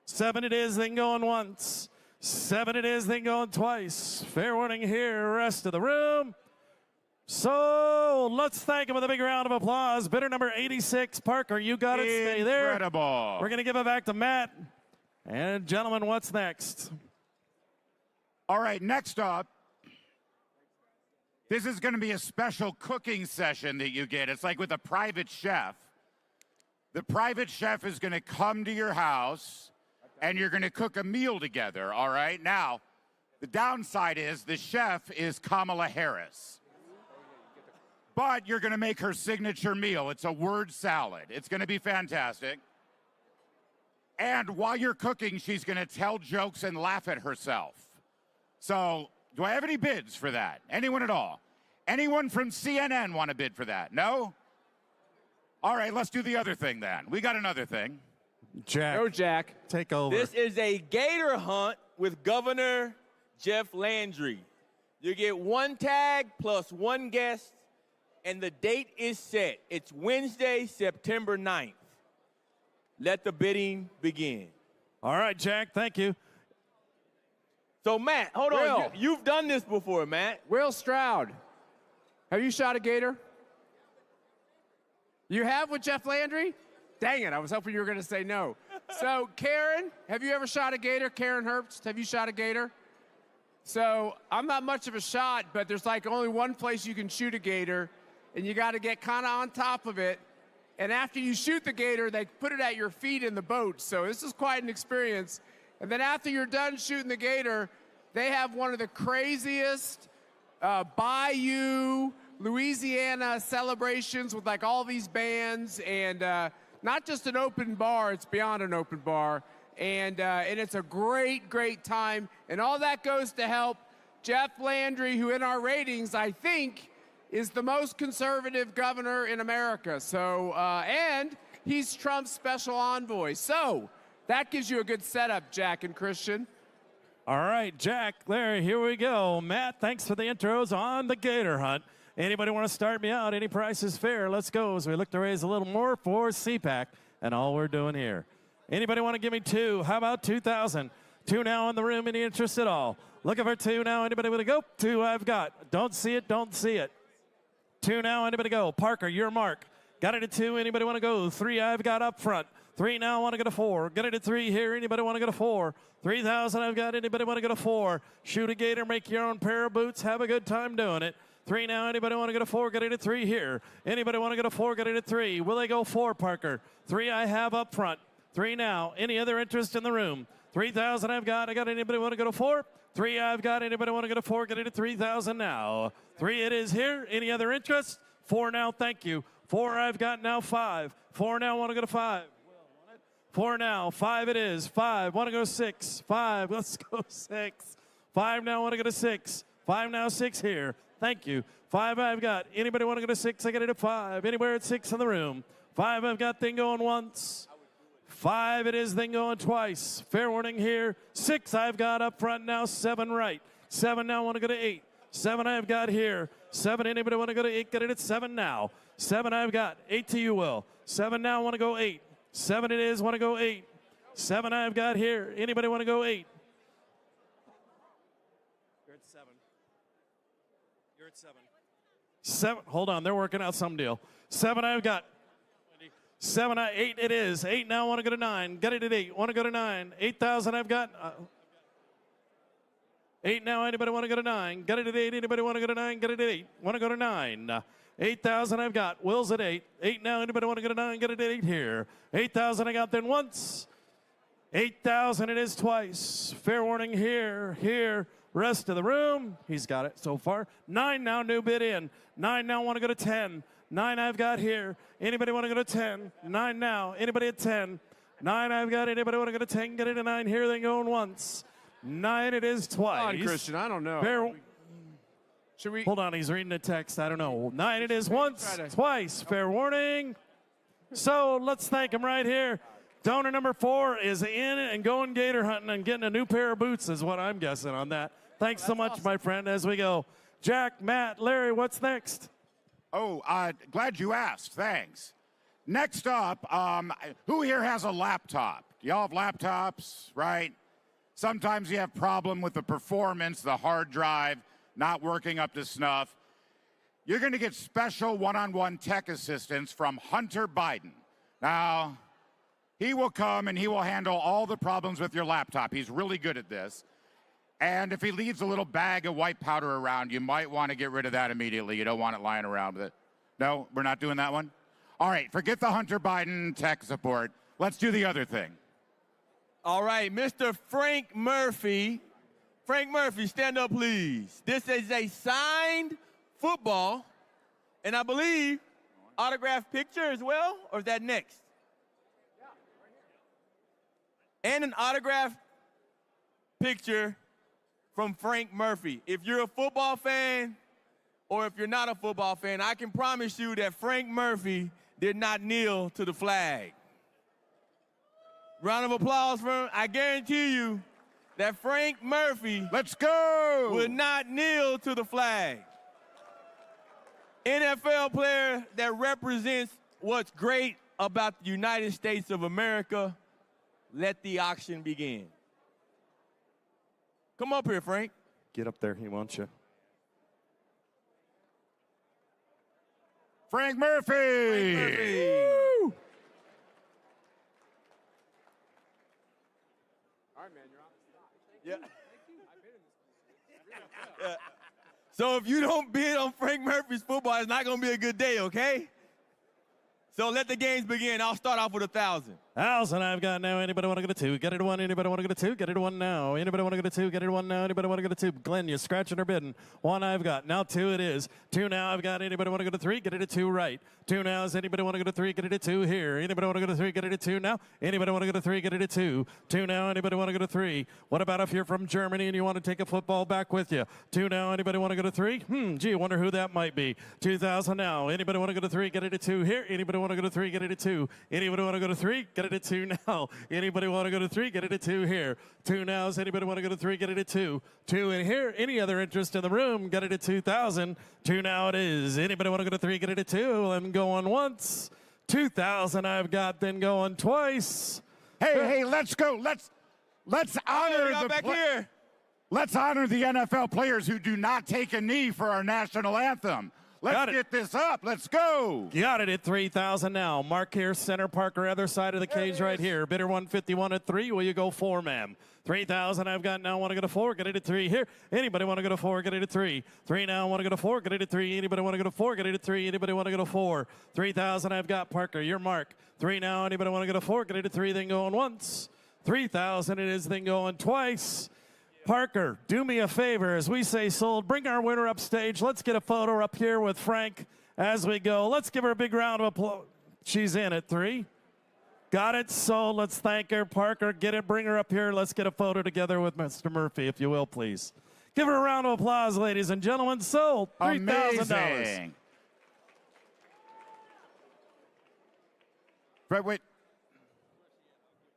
7 it is. Then going once. 7 it is. Then going twice. Fair warning here. Rest of the room. So let's thank him with a big round of applause. Bidder number 86, Parker, you got it. Stay there. Incredible. We're going to give it back to Matt. And gentlemen, what's next? All right, next up, this is going to be a special cooking session that you get. It's like with a private chef. The private chef is going to come to your house, and you're going to cook a meal together, all right? Now, the downside is the chef is Kamala Harris. But you're going to make her signature meal. It's a word salad. It's going to be fantastic. And while you're cooking, she's going to tell jokes and laugh at herself. So, do I have any bids for that? Anyone at all? Anyone from CNN want to bid for that? No? All right, let's do the other thing then. We got another thing. Jack. Go, Jack. Take over. This is a gator hunt with Governor Jeff Landry. You get 1 tag plus 1 guest, and the date is set. It's Wednesday, September 9th. Let the bidding begin. All right, Jack, thank you. So, Matt, hold on. You've done this before, Matt. Will Stroud, have you shot a gator? You have with Jeff Landry? Dang it, I was hoping you were going to say no. So, Karen, have you ever shot a gator? Karen Herbst, have you shot a gator? So, I'm not much of a shot, but there's like only one place you can shoot a gator, and you got to get kind of on top of it. And after you shoot the gator, they put it at your feet in the boat. So this is quite an experience. And then after you're done shooting the gator, they have one of the craziest Bayou, Louisiana celebrations with like all these bands, and not just an open bar, it's beyond an open bar. And it's a great, great time. And all that goes to help Jeff Landry, who in our ratings, I think, is the most conservative governor in America. So, and he's Trump's special envoy. So, that gives you a good setup, Jack and Christian. All right, Jack, Larry, here we go. Matt, thanks for the intros on the gator hunt. Anybody want to start me out? Any price is fair. Let's go as we look to raise a little more for Cpac and all we're doing here. Anybody want to give me 2? How about 2,000? 2 now in the room. Any interest at all? Looking for 2 now. Anybody want to go? 2 I've got. Don't see it. Don't see it. 2 now. Anybody go? Parker, your mark. Got it at 2. Anybody want to go? 3 I've got up front. 3 now. Want to go to 4. Got it at 3 here. Anybody want to go to 4? 3,000 I've got. Anybody want to go to 4? Shoot a gator. Make your own pair of boots. Have a good time doing it. 3 now. Anybody want to go to 4? Got it at 3 here. Anybody want to go to 4? Got it at 3. Will they go 4, Parker? 3 I have up front. 3 now. Any other interest in the room? 3,000 I've got. I got anybody want to go to 4? 3 I've got. Anybody want to go to 4? Get it at 3,000 now. 3 it is here. Any other interest? 4 now. Thank you. 4 I've got now. 5. 4 now. Want to go to 5? 4 now. 5 it is. 5. Want to go 6? 5. Let's go 6. 5 now. Want to go to 6? 5 now. 6 here. Thank you. 5 I've got. Anybody want to go to 6? I get it at 5. Anywhere at 6 in the room. 5 I've got. Thing going once. 5 it is, then going twice. Fair warning here. 6 I've got up front now. 7 right. 7 now. Want to go to 8. 7 I've got here. 7. Anybody want to go to 8? Get it at 7 now. 7 I've got. 8 to you, Will. 7 now. Want to go 8. 7 it is. Want to go 8. 7 I've got here. Anybody want to go 8? You're at 7. You're at 7. 7. Hold on. They're working out some deal. 7 I've got. 7, 8 it is. 8 now. Want to go to 9. Get it at 8. Want to go to 9. 8,000 I've got. 8 now. Anybody want to go to 9? Get it at 8. Anybody want to go to 9? Get it at 8. Want to go to 9. 8,000 I've got. Will's at 8. 8 now. Anybody want to go to 9? Get it at 8 here. 8,000 I got then once. 8,000 it is twice. Fair warning here. Here. Rest of the room. He's got it so far. 9 now. New bid in. 9 now. Want to go to 10. 9 I've got here. Anybody want to go to 10? 9 now. Anybody at 10? 9 I've got. Anybody want to go to 10? Get it at 9 here. Then going once. 9 it is twice. Come on, Christian. I don't know. Hold on. He's reading the text. I don't know. 9 it is once. Twice. Fair warning. So let's thank him right here. Donor number 4 is in and going gator hunting and getting a new pair of boots is what I'm guessing on that. Thanks so much, my friend, as we go. Jack, Matt, Larry, what's next? Oh, glad you asked. Thanks. Next up, who here has a laptop? Y'all have laptops, right? Sometimes you have problem with the performance, the hard drive not working up to snuff. You're going to get special one-on-one tech assistance from Hunter Biden. Now, he will come and he will handle all the problems with your laptop. He's really good at this. And if he leaves a little bag of white powder around, you might want to get rid of that immediately. You don't want it lying around with it. No, we're not doing that one? All right, forget the Hunter Biden tech support. Let's do the other thing. All right, Mr. Frank Murphy. Frank Murphy, stand up, please. This is a signed football, and I believe autographed picture as well, or is that next? And an autographed picture from Frank Murphy. If you're a football fan, or if you're not a football fan, I can promise you that Frank Murphy did not kneel to the flag. Round of applause for him. I guarantee you that Frank Murphy, let's go, would not kneel to the flag. NFL player that represents what's great about the United States of America. Let the auction begin. Come up here, Frank. Get up there, he wants you. Frank Murphy! Frank Murphy. Woo! All right, man, you're on the spot. Yeah. Yeah. So if you don't bid on Frank Murphy's football, it's not going to be a good day, okay? So let the games begin. I'll start off with 1,000. 1,000 I've got now. Anybody want to get a 2? Get it a 1. Anybody want to get a 2? Get it a 1 now. Anybody want to get a 2? Get it a 1 now. Anybody want to get a 2? Glenn, you scratching or bidding? 1 I've got. Now 2 it is. 2 now I've got. Anybody want to get a 3? Get it a 2 right. 2 now is anybody want to get a 3? Get it a 2 here. Anybody want to get a 3? Get it a 2 now. Anybody want to get a 3? Get it a 2. 2 now. Anybody want to get a 3? What about if you're from Germany and you want to take a football back with you? 2 now. Anybody want to get a 3? Gee, I wonder who that might be. 2,000 now. Anybody want to get a 3? Get it a 2 here. Anybody want to get a 3? Get it a 2. Anybody want to go to 3? Get it a 2 now. Anybody want to go to 3? Get it a 2 here. 2 now is anybody want to go to 3? Get it a 2. 2 in here. Any other interest in the room? Get it a 2,000. 2 now it is. Anybody want to go to 3? Get it a 2. I'm going once. 2,000 I've got, then going twice. Hey, let's go. Let's honor the back here. Let's honor the NFL players who do not take a knee for our national anthem. Let's get this up. Let's go. Got it at 3,000 now. Mark here, center, Parker, other side of the cage right here. Bidder 151 at 3. Will you go 4, ma'am? 3,000 I've got now. Want to go to 4? Get it at 3 here. Anybody want to go to 4? Get it at 3. 3 now. Want to go to 4? Get it at 3. Anybody want to go to 4? Get it at 3. Anybody want to go to 4? 3,000 I've got. Parker, your mark. 3 now. Anybody want to go to 4? Get it at 3. Then going once. 3,000 it is. Then going twice. Parker, do me a favor. As we say sold, bring our winner up stage. Let's get a photo up here with Frank as we go. Let's give her a big round of applause. She's in at 3. Got it sold. Let's thank her. Parker, get it. Bring her up here. Let's get a photo together with Mr. Murphy, if you will, please. Give her a round of applause, ladies and gentlemen. Sold. $3,000. Wait.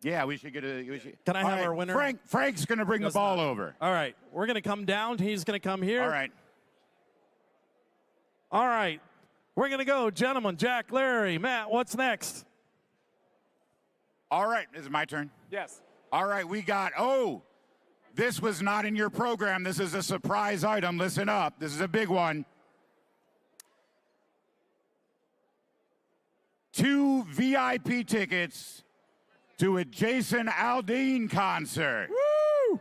Yeah, we should get a. Can I have our winner? Frank's going to bring the ball over. All right. We're going to come down. He's going to come here. All right. All right. We're going to go. Gentlemen, Jack, Larry, Matt, what's next? All right. Is it my turn? Yes. All right. We got, this was not in your program. This is a surprise item. Listen up. This is a big one. 2 VIP tickets to a Jason Aldean concert. Woo!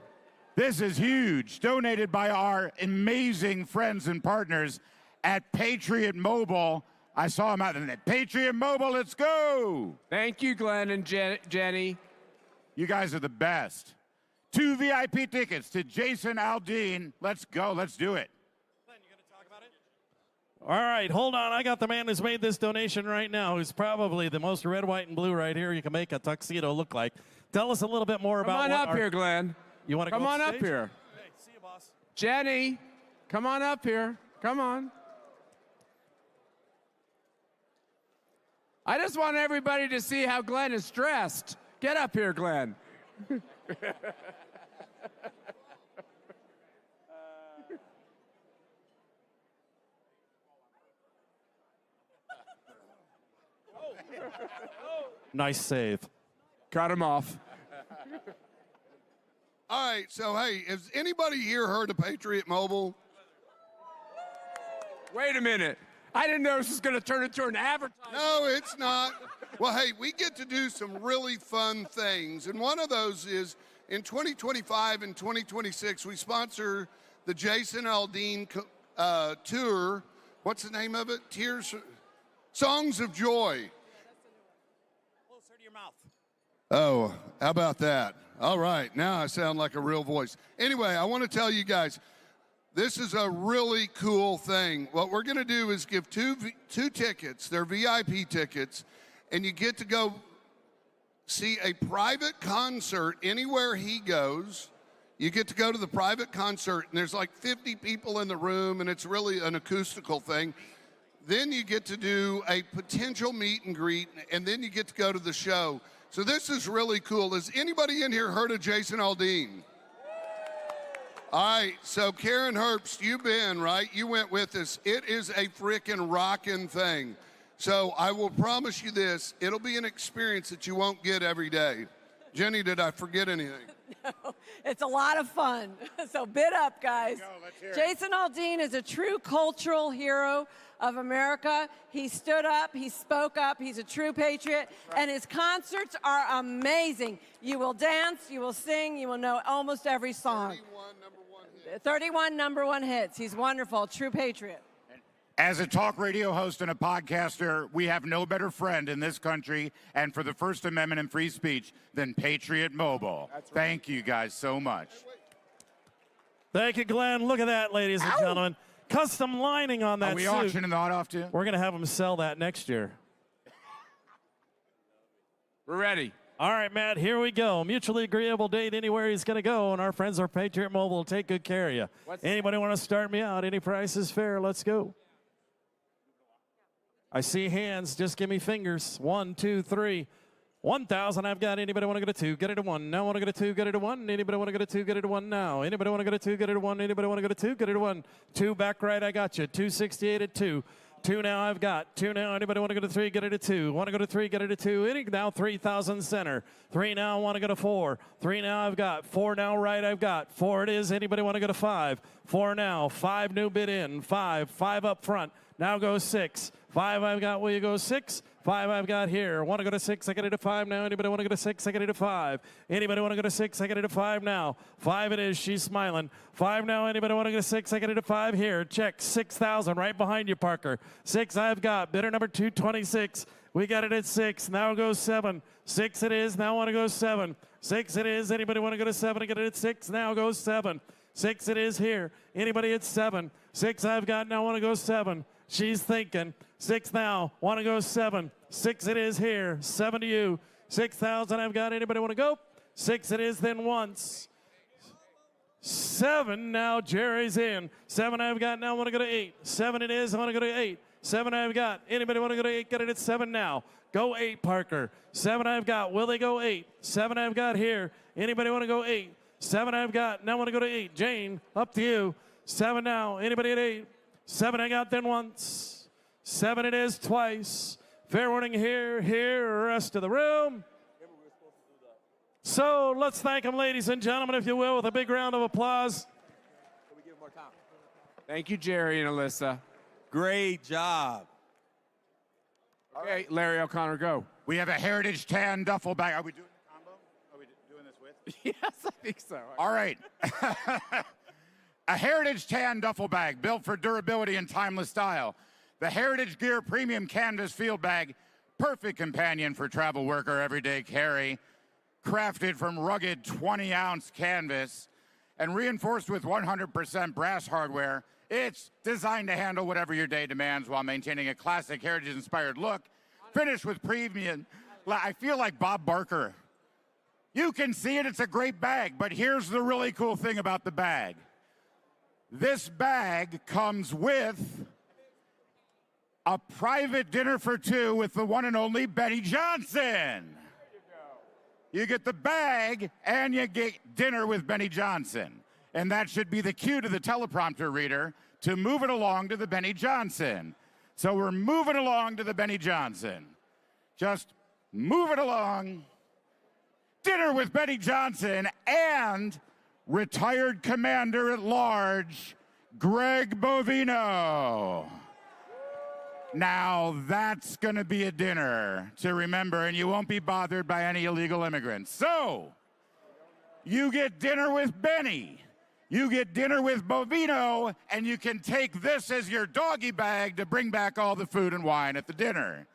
This is huge. Donated by our amazing friends and partners at Patriot Mobile. I saw him out in that. Patriot Mobile, let's go. Thank you, Glenn and Jenny. You guys are the best. 2 VIP tickets to Jason Aldean. Let's go. Let's do it. All right, hold on. I got the man who's made this donation right now, who's probably the most red, white, and blue right here you can make a tuxedo look like. Tell us a little bit more about Come on up here, Glenn. You want to come go on up stage? here. Hey, see you, boss. Jenny, come on up here. Come on. I just want everybody to see how Glenn is dressed. Get up here, Glenn. Nice save. Cut him off. All right, so hey, has anybody here heard of Patriot Mobile? Wait a minute. I didn't know this was going to turn into an advertisement. No, it's not. Well, hey, we get to do some really fun things, and one of those is in 2025 and 2026, we sponsor the Jason Aldean tour. What's the name of it? Songs of Joy. Closer to your mouth. Oh, how about that? All right, now I sound like a real voice. Anyway, I want to tell you guys, this is a really cool thing. What we're going to do is give two tickets. They're VIP tickets, and you get to go see a private concert anywhere he goes. You get to go to the private concert, and there's like 50 people in the room, and it's really an acoustical thing. Then you get to do a potential meet and greet, and then you get to go to the show. So this is really cool. Has anybody in here heard of Jason Aldean? All right, so Karen Herbst, you've been, right? You went with us. It is a frickin' rockin' thing. So I will promise you this, it'll be an experience that you won't get every day. Jenny, did I forget anything? No, it's a lot of fun. So bid up, guys. Go, let's hear it. Jason Aldean is a true cultural hero of America. He stood up, he spoke up, he's a true patriot, and his concerts are amazing. You will dance, you will sing, you will know almost every song. 31 number one hits. He's wonderful, true patriot. As a talk radio host and a podcaster, we have no better friend in this country and for the First Amendment and free speech than Patriot Mobile. Thank you guys so much. Thank you, Glenn. Look at that, ladies and gentlemen. Custom lining on that Are we suit. auctioning that off too? We're going to have them sell that next year. We're ready. All right, Matt, here we go. Mutually agreeable date anywhere he's going to go, and our friends at Patriot Mobile will take good care of you. Anybody want to start me out? Any price is fair. Let's go. I see hands. Just give me fingers. 1, 2, 3. 1,000. I've got. Anybody want to go to 2? Get it to 1. Now want to go to 2? Get it to 1. Anybody want to go to 2? Get it to 1 now. Anybody want to go to 2? Get it to 1. Anybody want to go to 2? Get it to 1. 2 back right. I got you. 268 at 2. 2 now I've got. 2 now. Anybody want to go to 3? Get it to 2. Want to go to 3? Get it to 2. Any now 3,000 center. 3 now. Want to go to 4. 3 now I've got. 4 now right I've got. 4 it is. Anybody want to go to 5? 4 now. 5 new bid in. 5. 5 up front. Now goes 6. 5 I've got. Will you go 6? 5 I've got here. Want to go to 6? I get it to 5 now. Anybody want to go to 6? I get it to 5. Anybody want to go to 6? I get it to 5 now. 5 it is. She's smiling. 5 now. Anybody want to go to 6? I get it to 5 here. Check. 6,000 right behind you, Parker. 6 I've got. Bidder number 226. We got it at 6. Now goes 7. 6 it is. Now want to go 7. 6 it is. Anybody want to go to 7? I get it at 6. Now goes 7. 6 it is here. Anybody at 7? 6 I've got. Now want to go 7. She's thinking. 6 now. Want to go 7. 6 it is here. 7 to you. 6,000 I've got. Anybody want to go? 6 it is then once. 7 now. Jerry's in. 7 I've got. Now want to go to 8. 7 it is. I want to go to 8. 7 I've got. Anybody want to go to 8? Get it at 7 now. Go 8, Parker. 7 I've got. Will they go 8? 7 I've got here. Anybody want to go 8? 7 I've got. Now want to go to 8. Jane, up to you. 7 now. Anybody at 8? 7 I got then once. 7 it is twice. Fair warning here, rest of the room. So let's thank them, ladies and gentlemen, if you will, with a big round of applause. Thank you, Jerry and Alyssa. Great job. Okay, Larry O'Connor, go. We have a Heritage Tan duffel bag. Are we doing the combo? Are we doing this with? Yes, I think so. All right. A Heritage Tan duffel bag built for durability and timeless style. The Heritage Gear Premium Canvas Field Bag, perfect companion for travel work or everyday carry. Crafted from rugged 20-ounce canvas and reinforced with 100% brass hardware, it's designed to handle whatever your day demands while maintaining a classic heritage-inspired look. Finished with premium. I feel like Bob Barker. You can see it, it's a great bag, but here's the really cool thing about the bag. This bag comes with a private dinner for two with the one and only Benny Johnson. You get the bag and you get dinner with Benny Johnson. And that should be the cue to the teleprompter reader to move it along to the Benny Johnson. So we're moving along to the Benny Johnson. Just move it along. Dinner with Benny Johnson and retired Commander at Large, Greg Bovino. Now that's going to be a dinner to remember, and you won't be bothered by any illegal immigrants. So, you get dinner with Benny, you get dinner with Bovino, and you can take this as your doggy bag to bring back all the food and wine at the dinner.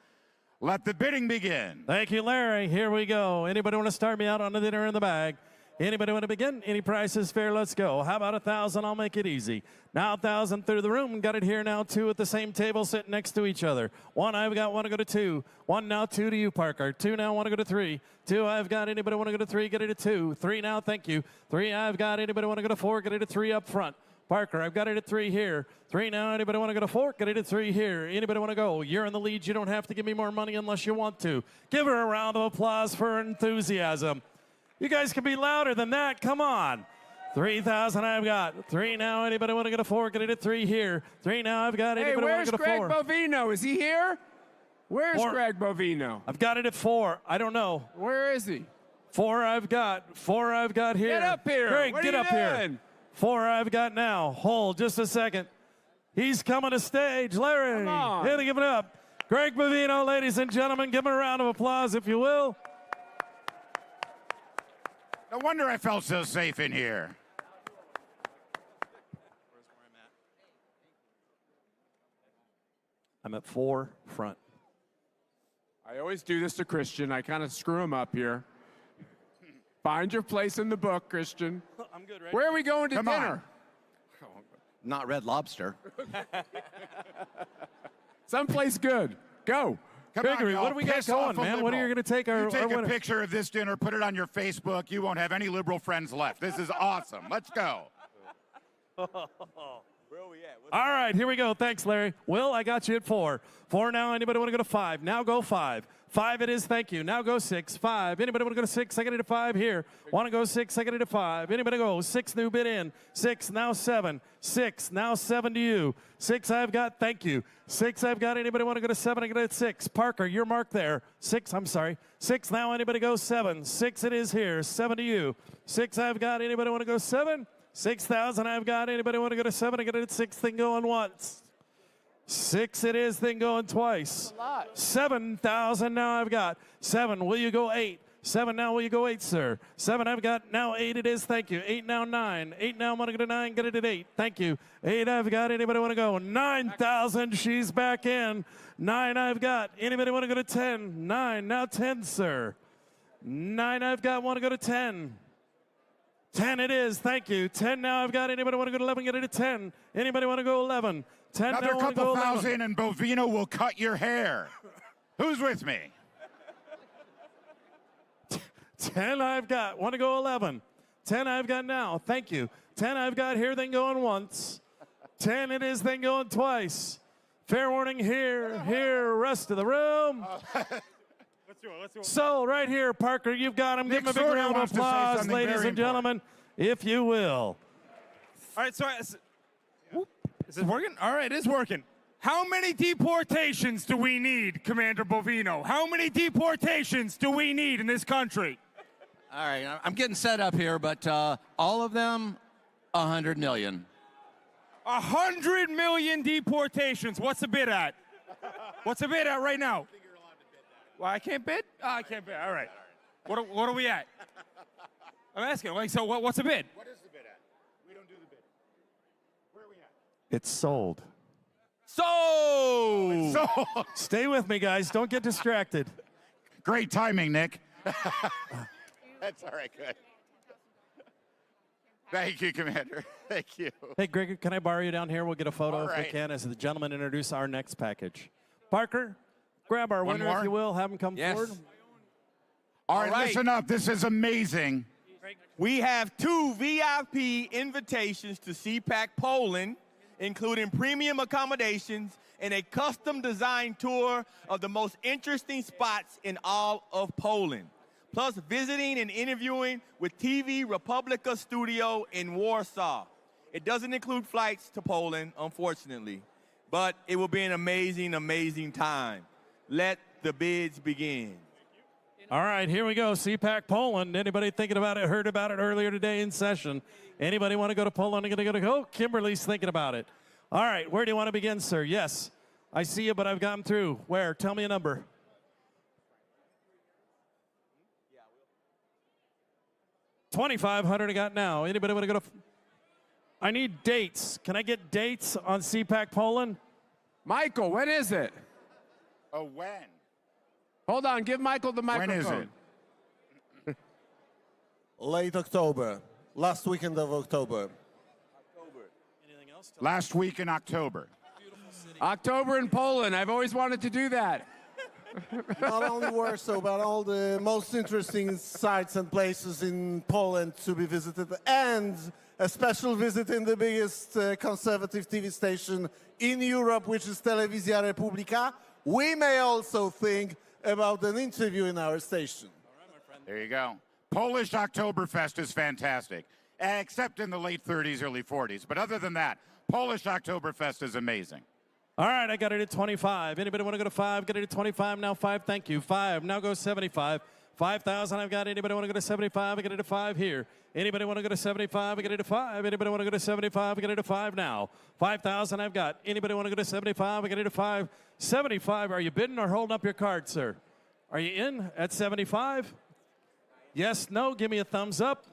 Let the bidding begin. Thank you, Larry. Here we go. Anybody want to start me out on the dinner in the bag? Anybody want to begin? Any price is fair? Let's go. How about 1,000? I'll make it easy. Now 1,000 through the room. Got it here now. Two at the same table sitting next to each other. One I've got. Want to go to two. One now. Two to you, Parker. Two now. Want to go to three. Two I've got. Anybody want to go to three? Get it to two. Three now. Thank you. Three I've got. Anybody want to go to four? Get it to three up front. Parker, I've got it at three here. Three now. Anybody want to go to four? Get it at three here. Anybody want to go? You're in the lead. You don't have to give me more money unless you want to. Give her a round of applause for her enthusiasm. You guys can be louder than that. Come on. 3,000 I've got. Three now. Anybody want to go to four? Get it at three here. Three now. I've got. Anybody want to go to four? Where's Greg Bovino? Is he here? Where's Four. Greg Bovino? I've got it at four. I don't know. Where is he? Four I've got. Four I've got here. Get up here. Greg, What get are you up here. doing? Four I've got now. Hold just a second. He's coming to stage. Larry, Come on. here to give it up. Greg Bovino, ladies and gentlemen, give him a round of applause, if you will. No wonder I felt so safe in here. I'm at four front. I always do this to Christian. I kind of screw him up here. Find your place in the book, Christian. I'm good, right? Where are we going to Come dinner? on. Not Red Lobster. Someplace good. Go. Come Gregory, on, what do we got piss going, off a man? What are you liberal. going to take our... You take our a winner? picture of this dinner, put it on your Facebook. You won't have any liberal friends left. This is awesome. Let's go. All right, here we go. Thanks, Larry. Will, I got you at four. Four now. Anybody want to go to five? Now go five. Five it is. Thank you. Now go six. Five. Anybody want to go to six? I get it at five here. Want to go six? I get it at five. Anybody go? Six new bid in. Six now seven. Six now seven to you. Six I've got. Thank you. Six I've got. Anybody want to go to seven? I get it at six. Parker, your mark there. Six. I'm sorry. Six now. Anybody go seven? Six it is here. Seven to you. Six I've got. Anybody want to go seven? 6,000 I've got. Anybody want to go to seven? I get it at six. Thing going once. Six it is. Thing going twice. 7,000 now I've got. Seven. Will you go eight? Seven now. Will you go eight, sir? Seven I've got. Now eight it is. Thank you. Eight now nine. Eight now. Want to go to nine? Get it at eight. Thank you. Eight I've got. Anybody want to go? 9,000. She's back in. Nine I've got. Anybody want to go to 10? Nine. Now 10, sir. Nine I've got. Want to go to 10? 10 it is. Thank you. 10 now I've got. Anybody want to go to 11? Get it at 10. Anybody want to go 11? 10 Another now. Want to go couple 11. thousand and Bovino will cut your hair. Who's with me? 10 I've got. Want to go 11? 10 I've got now. Thank you. 10 I've got here. Then going once. 10 it is. Then going twice. Fair warning here. Here. Rest of the room. So right here, Parker, you've got him. Give him a big Sorter round of wants to say applause, something ladies very and gentlemen, if you will. All right, so is this working? All right, it is working. How many deportations do we need, Commander Bovino? How many deportations do we need in this country? All right, I'm getting set up here, but all of them, 100 million. 100 million deportations. What's the bid at? What's the bid at right now? Well, I can't bid? Oh, I can't bid. All right. What are we at? I'm asking. Like, so what's the bid? What is the bid at? We don't do the bid. Where are we at? It's sold. So. So, Stay with me, guys. Don't get distracted. great timing, Nick. That's all right, good. Thank you, Commander. Thank you. Hey, Greg, can I borrow you down here? We'll get a photo All if we right. can as the gentlemen introduce our next package. Parker, grab our One winner, more? if you will. Have him come forward. All right, right. listen up. This is amazing. We have two VIP invitations to Cpac Poland. including premium accommodations and a custom-designed tour of the most interesting spots in all of Poland, plus visiting and interviewing with TV Republica Studio in Warsaw. It doesn't include flights to Poland, unfortunately, but it will be an amazing, amazing time. Let the bids begin. All right, here we go. Cpac Poland. Anybody thinking about it, heard about it earlier today in session? Anybody want to go to Poland? Oh, Kimberly's thinking about it. All right, where do you want to begin, sir? Yes, I see you, but I've gotten through. Where? Tell me a number. 2,500 I got now. Anybody want to go to... I need dates. Can I get dates on Cpac Poland? Michael, when is it? Oh, when? Hold on, give Michael the microphone. When is it? Late October. Last weekend of October. Anything else? Last week in October. October in Poland. I've always wanted to do that. Not only Warsaw, but all the most interesting sites and places in Poland to be visited, and a special visit in the biggest conservative TV station in Europe, which is Telewizja Republika. We may also think about an interview in our station. There you go. Polish Oktoberfest is fantastic, except in the late 30s, early 40s. But other than that, Polish Oktoberfest is amazing. All right, I got it at 25. Anybody want to go to 5? Get it at 25 now. 5, thank you. 5, now go 75. 5,000, I've got. Anybody want to go to 75? I get it at 5 here. Anybody want to go to 75? I get it at 5. Anybody want to go to 75? I get it at 5 now. 5,000, I've got. Anybody want to go to 75? I get it at 5. 75, are you bidding or holding up your card, sir? Are you in at 75? Yes, no, give me a thumbs up.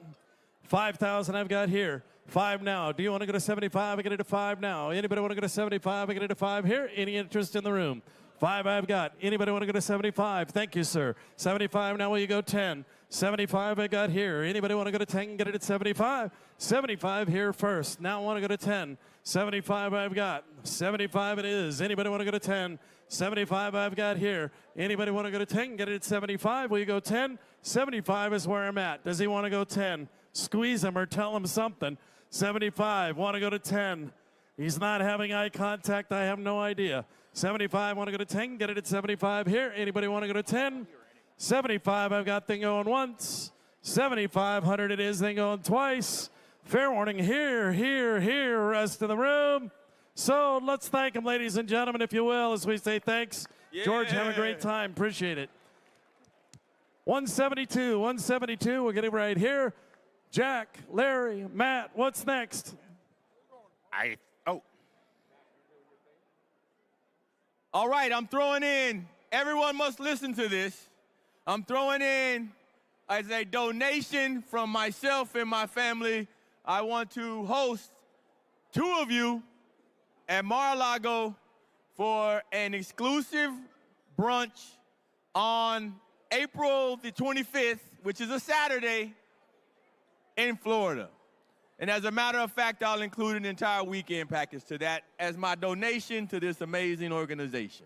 5,000 I've got here. 5 now. Do you want to go to 75? I get it at 5 now. Anybody want to go to 75? I get it at 5 here. Any interest in the room? 5 I've got. Anybody want to go to 75? Thank you, sir. 75 now, will you go 10? 75 I got here. Anybody want to go to 10? Get it at 75. 75 here first. Now I want to go to 10. 75 I've got. 75 it is. Anybody want to go to 10? 75 I've got here. Anybody want to go to 10? Get it at 75. Will you go 10? 75 is where I'm at. Does he want to go 10? Squeeze him or tell him something. 75, want to go to 10. He's not having eye contact. I have no idea. 75, want to go to 10. Get it at 75 here. Anybody want to go to 10? 75, I've got thing going once. 7,500 it is, thing going twice. Fair warning, here, here, here, rest of the room. So let's thank him, ladies and gentlemen, if you will, as we say thanks. Yeah. George, have a great time. Appreciate it. 172, 172, we're getting right here. Jack, Larry, Matt, what's next? All right, I'm throwing in, everyone must listen to this. I'm throwing in as a donation from myself and my family. I want to host 2 of you at Mar-a-Lago for an exclusive brunch on April the 25th, which is a Saturday, in Florida. And as a matter of fact, I'll include an entire weekend package to that as my donation to this amazing organization.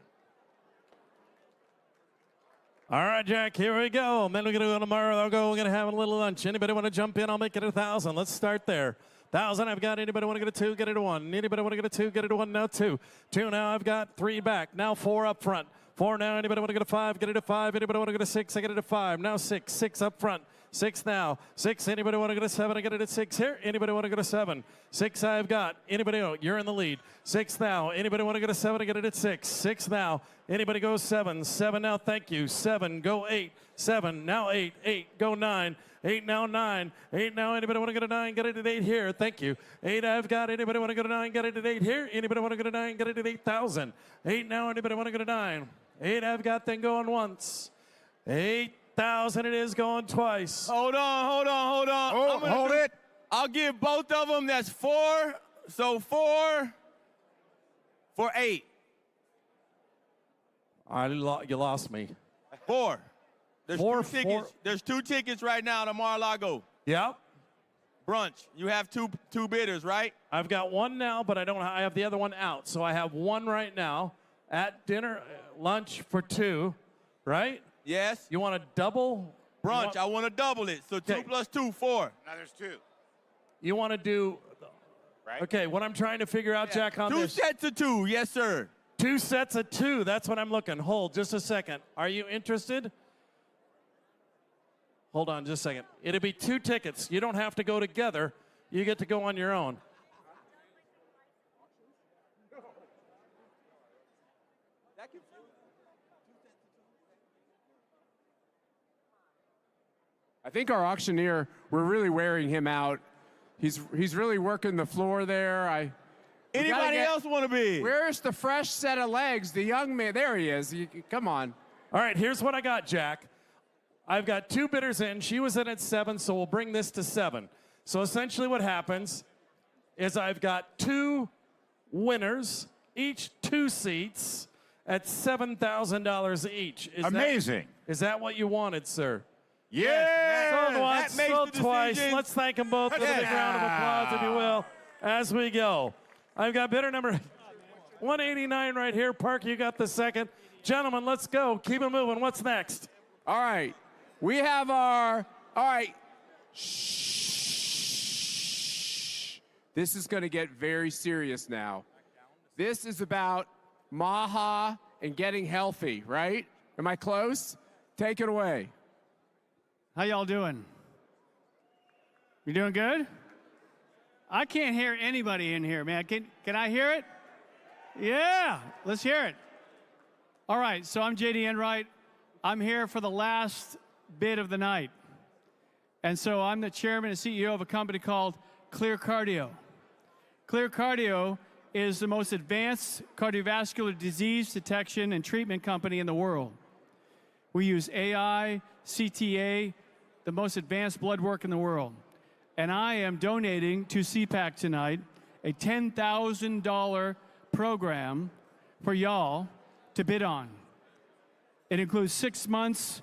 All right, Jack, here we go. And then we're going to go tomorrow. We're going to have a little lunch. Anybody want to jump in? I'll make it 1,000. Let's start there. 1,000 I've got. Anybody want to get a 2? Get it a 1. Anybody want to get a 2? Get it a 1. Now 2. 2 now I've got. 3 back. Now 4 up front. 4 now. Anybody want to get a 5? Get it a 5. Anybody want to get a 6? I get it a 5. Now 6. 6 up front. 6 now. 6. Anybody want to go to 7? I get it at 6 here. Anybody want to go to 7? 6 I've got. Anybody? Oh, you're in the lead. 6 now. Anybody want to go to 7? I get it at 6. 6 now. Anybody go 7? 7 now. Thank you. 7. Go 8. 7 now. 8. 8. Go 9. 8 now. 9. 8 now. Anybody want to go to 9? Get it at 8 here. Thank you. 8 I've got. Anybody want to go to 9? Get it at 8 here. Anybody want to go to 9? Get it at 8,000. 8 now. Anybody want to go to 9? 8 I've got. Then going once. 8,000 it is, going twice. Hold on. Oh, hold it. I'll give both of them. That's 4. So 4 for 8. You lost me. 4. There's 4, 2 tickets. 4. There's 2 tickets right now to Mar-a-Lago. Yep. Brunch. You have two bidders, right? I've got 1 now, but I have the other one out. So I have 1 right now at dinner, lunch for 2, right? Yes. You want to double? Brunch. I want to double it. So 2 plus 2, 4. Now there's 2. You want to do right? Okay, what I'm trying to figure out, Jack, on Two this. sets of two, yes, sir. 2 sets of 2. That's what I'm looking. Hold just a second. Are you interested? Hold on just a second. It'll be 2 tickets. You don't have to go together. You get to go on your own. I think our auctioneer, we're really wearing him out. He's really working the floor there. Anybody else want to be? Where's the fresh set of legs? The young man, there he is. Come on. All right, here's what I got, Jack. I've got 2 bidders in. She was in at 7, so we'll bring this to 7. So essentially what happens is I've got 2 winners, each 2 seats at $7,000 each. Amazing. Is that what you wanted, sir? Yeah. Sold once, sold twice. Let's thank them both with a big round of applause, if you will, as we go. I've got bidder number 189 right here. Park, you got the second. Gentlemen, let's go. Keep it moving. What's next? All right. We have our, all right. Shh. This is going to get very serious now. This is about Maha and getting healthy, right? Am I close? Take it away. How y'all doing? You doing good? I can't hear anybody in here, man. Can I hear it? Yeah, let's hear it. All right, so I'm J.D. Enright. I'm here for the last bid of the night. And so I'm the chairman and CEO of a company called Clear Cardio. Clear Cardio is the most advanced cardiovascular disease detection and treatment company in the world. We use AI, CTA, the most advanced blood work in the world. And I am donating to Cpac tonight a $10,000 program for y'all to bid on. It includes 6 months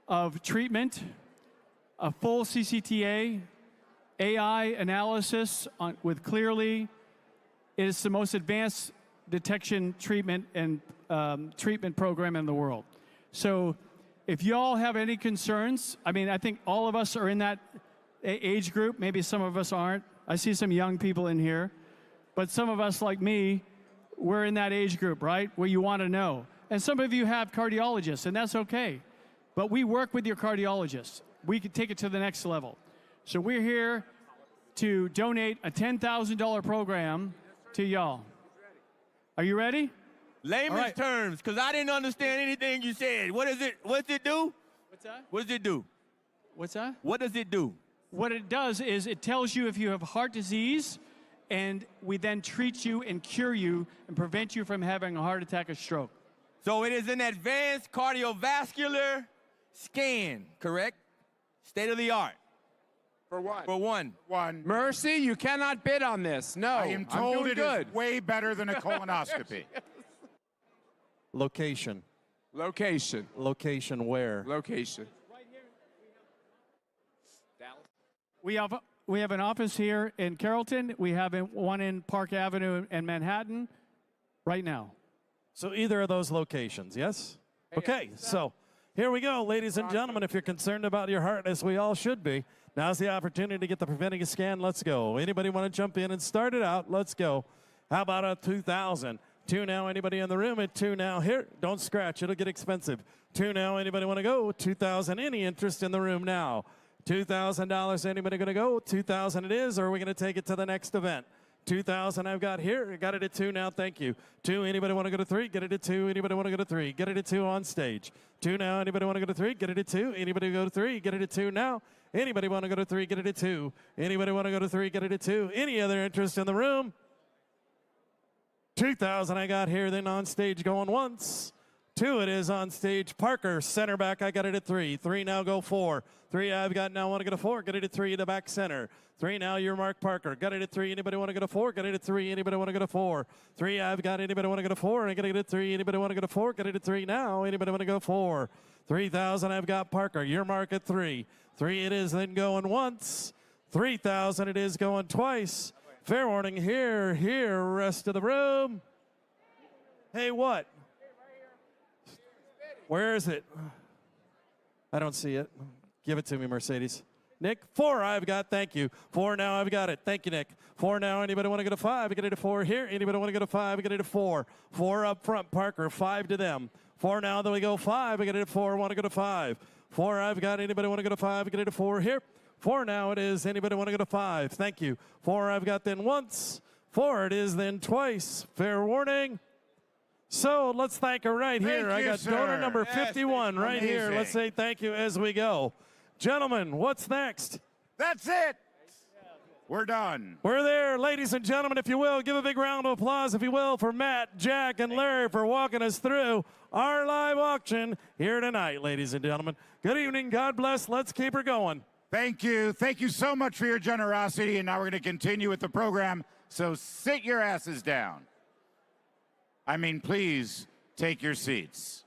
of treatment, a full CCTA, AI analysis with Clearly. It is the most advanced detection, treatment, and treatment program in the world. So if y'all have any concerns, I mean, I think all of us are in that age group. Maybe some of us aren't. I see some young people in here. But some of us, like me, we're in that age group, right, where you want to know. And some of you have cardiologists, and that's okay. But we work with your cardiologists. We can take it to the next level. So we're here to donate a $10,000 program to y'all. Are you ready? Layman's terms, because I didn't understand anything you said. What is it? What's it do? What's that? What does it do? What's that? What does it do? What it does is it tells you if you have heart disease, and we then treat you and cure you and prevent you from having a heart attack or stroke. So it is an advanced cardiovascular scan, correct? State of the art. For what? For one. Mercy, you cannot bid on this. No, I am told it good. is way better than a colonoscopy. Location. Location. Location where? Location. We have an office here in Carrollton. We have one in Park Avenue in Manhattan right now. So either of those locations, yes? Okay, so here we go, ladies and gentlemen. If you're concerned about your heart, as we all should be, now's the opportunity to get the preventing scan. Let's go. Anybody want to jump in and start it out? Let's go. How about a 2,000? 2 now. Anybody in the room at 2 now? Here, don't scratch. It'll get expensive. 2 now. Anybody want to go? 2,000. Any interest in the room now? $2,000. Anybody going to go? 2,000 it is, or are we going to take it to the next event? 2,000 I've got here. Got it at 2 now. Thank you. 2. Anybody want to go to 3? Get it at 2. Anybody want to go to 3? Get it at 2 on stage. 2 now. Anybody want to go to 3? Get it at 2. Anybody go to 3? Get it at 2 now. Anybody want to go to 3? Get it at 2. Anybody want to go to 3? Get it at 2. Any other interest in the room? 2,000 I got here. Then on stage going once. 2 it is on stage. Parker, center back, I got it at 3. 3 now go 4. 3 I've got now want to go to 4. Get it at 3 to back center. 3 now you're Mark Parker. Got it at 3. Anybody want to go to 4? Get it at 3. Anybody want to go to 4? 3 I've got. Anybody want to go to 4? I got it at 3. Anybody want to go to 4? Get it at 3 now. Anybody want to go 4? 3,000 I've got Parker. Your mark at 3. 3 it is then going once. 3,000 it is going twice. Fair warning here, rest of the room. Hey, what? Where is it? I don't see it. Give it to me, Mercedes. Nick, 4 I've got, thank you. 4 now, I've got it. Thank you, Nick. 4 now, anybody want to go to 5? We get it to 4 here. Anybody want to go to 5? We get it to 4. 4 up front, Parker, 5 to them. 4 now, then we go 5. We get it to 4, want to go to 5. 4 I've got, anybody want to go to 5? We get it to 4 here. 4 now it is, anybody want to go to 5? Thank you. 4 I've got then once. 4 it is then twice. Fair warning. So let's thank her right here. I got donor number 51 right here. Let's say thank you as we go. Gentlemen, what's next? That's it. We're done. We're there, ladies and gentlemen, if you will. Give a big round of applause, if you will, for Matt, Jack, and Larry for walking us through our live auction here tonight, ladies and gentlemen. Good evening. God bless. Let's keep her going. Thank you. Thank you so much for your generosity. And now we're going to continue with the program. So sit your asses down. I mean, please take your seats.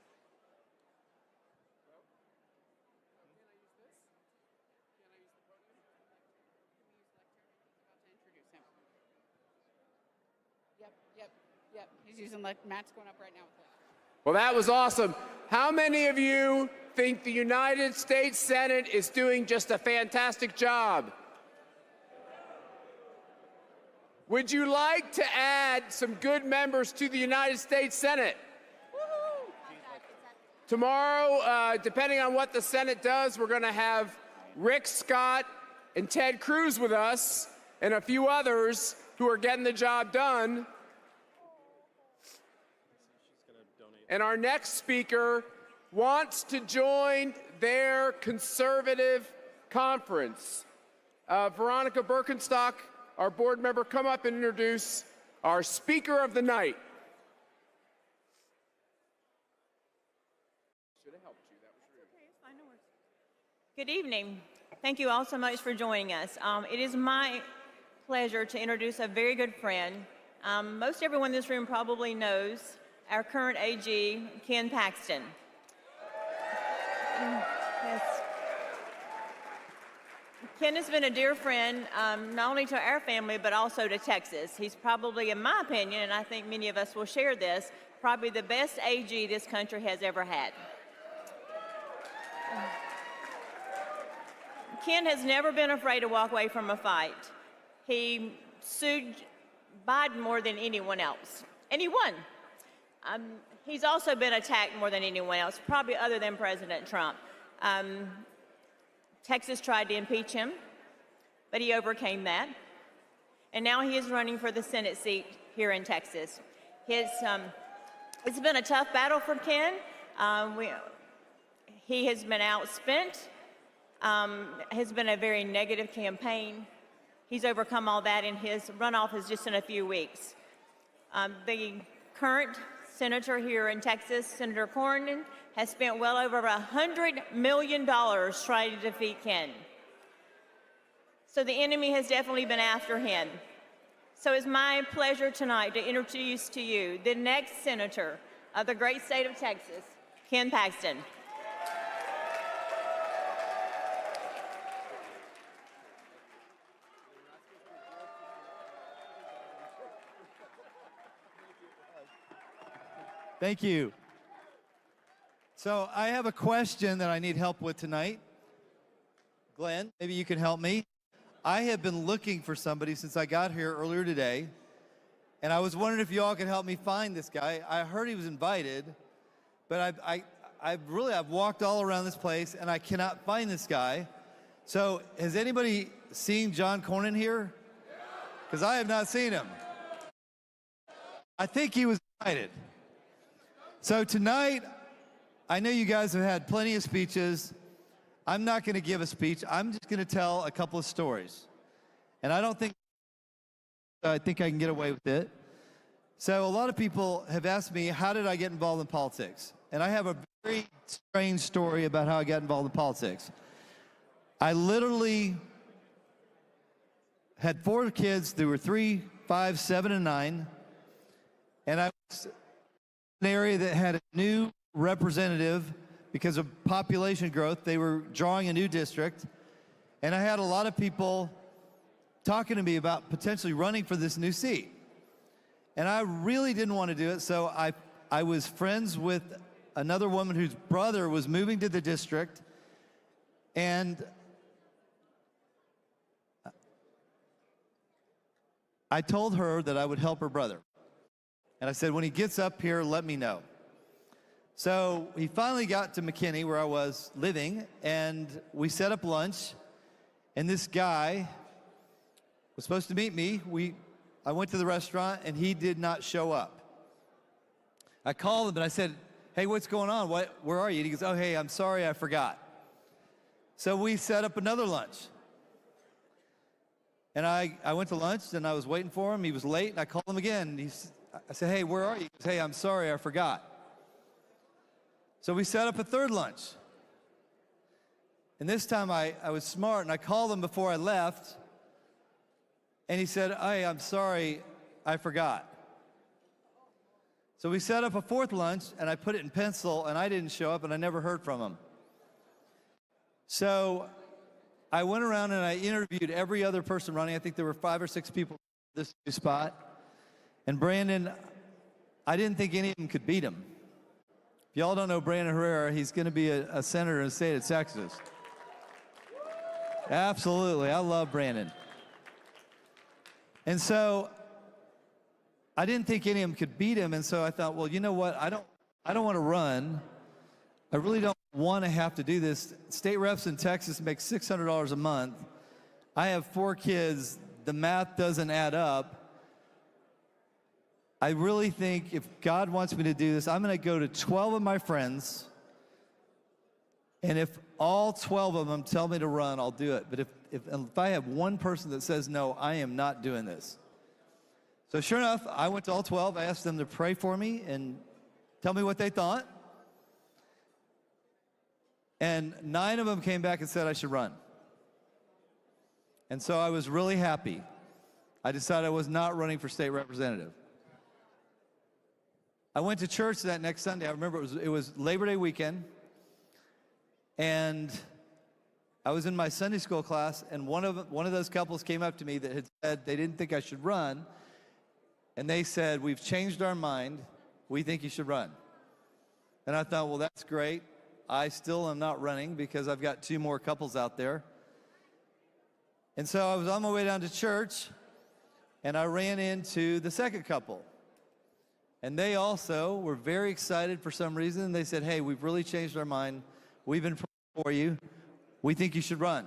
Yep. He's using, Matt's going up right now with it. Well, that was awesome. How many of you think the United States Senate is doing just a fantastic job? Would you like to add some good members to the United States Senate? Tomorrow, depending on what the Senate does, we're going to have Rick Scott and Ted Cruz with us and a few others who are getting the job done. And our next speaker wants to join their conservative conference. Veronica Birkenstock, our board member, come up and introduce our speaker of the night. Good evening. Thank you all so much for joining us. It is my pleasure to introduce a very good friend. Most everyone in this room probably knows our current AG, Ken Paxton. Yes. Ken has been a dear friend, not only to our family, but also to Texas. He's probably, in my opinion, and I think many of us will share this, probably the best AG this country has ever had. Ken has never been afraid to walk away from a fight. He sued Biden more than anyone else, and he won. He's also been attacked more than anyone else, probably other than President Trump. Texas tried to impeach him, but he overcame that. And now he is running for the Senate seat here in Texas. It's been a tough battle for Ken. He has been outspent, has been a very negative campaign. He's overcome all that, and his runoff is just in a few weeks. The current senator here in Texas, Senator Cornyn, has spent well over $100 million trying to defeat Ken. So the enemy has definitely been after him. So it's my pleasure tonight to introduce to you the next senator of the great state of Texas, Ken Paxton. Thank you. So I have a question that I need help with tonight. Glenn, maybe you can help me. I have been looking for somebody since I got here earlier today, and I was wondering if you all could help me find this guy. I heard he was invited, but I've walked all around this place, and I cannot find this guy. So has anybody seen John Cornyn here? Because I have not seen him. I think he was invited. So tonight, I know you guys have had plenty of speeches. I'm not going to give a speech. I'm just going to tell a couple of stories. And I think I can get away with it. So a lot of people have asked me, how did I get involved in politics? And I have a very strange story about how I got involved in politics. I literally had 4 kids. They were 3, 5, 7, and 9. And I was an area that had a new representative because of population growth. They were drawing a new district, and I had a lot of people talking to me about potentially running for this new seat. And I really didn't want to do it, so I was friends with another woman whose brother was moving to the district, and I told her that I would help her brother. And I said, when he gets up here, let me know. So he finally got to McKinney, where I was living, and we set up lunch. And this guy was supposed to meet me. I went to the restaurant, and he did not show up. I called him, and I said, hey, what's going on? Where are you? And he goes, oh, hey, I'm sorry, I forgot. So we set up another lunch. And I went to lunch, and I was waiting for him. He was late, and I called him again. I said, hey, where are you? He goes, hey, I'm sorry, I forgot. So we set up a third lunch. And this time I was smart, and I called him before I left, and he said, hey, I'm sorry, I forgot. So we set up a fourth lunch, and I put it in pencil, and I didn't show up, and I never heard from him. So I went around and I interviewed every other person running. I think there were 5 or 6 people in this spot. And Brandon, I didn't think any of them could beat him. If y'all don't know Brandon Herrera, he's going to be a senator in the state of Texas. Absolutely, I love Brandon. And so I didn't think any of them could beat him, and so I thought, well, you know what? I don't want to run. I really don't want to have to do this. State reps in Texas make $600 a month. I have 4 kids. The math doesn't add up. I really think if God wants me to do this, I'm going to go to 12 of my friends, and if all 12 of them tell me to run, I'll do it. But if I have one person that says no, I am not doing this. So sure enough, I went to all 12. I asked them to pray for me and tell me what they thought. And 9 of them came back and said I should run. And so I was really happy. I decided I was not running for state representative. I went to church that next Sunday. I remember it was Labor Day weekend. And I was in my Sunday school class, and one of those couples came up to me that had said they didn't think I should run. And they said, we've changed our mind. We think you should run. And I thought, well, that's great. I still am not running because I've got 2 more couples out there. And so I was on my way down to church, and I ran into the second couple. And they also were very excited for some reason. They said, hey, we've really changed our mind. We've been praying for you. We think you should run.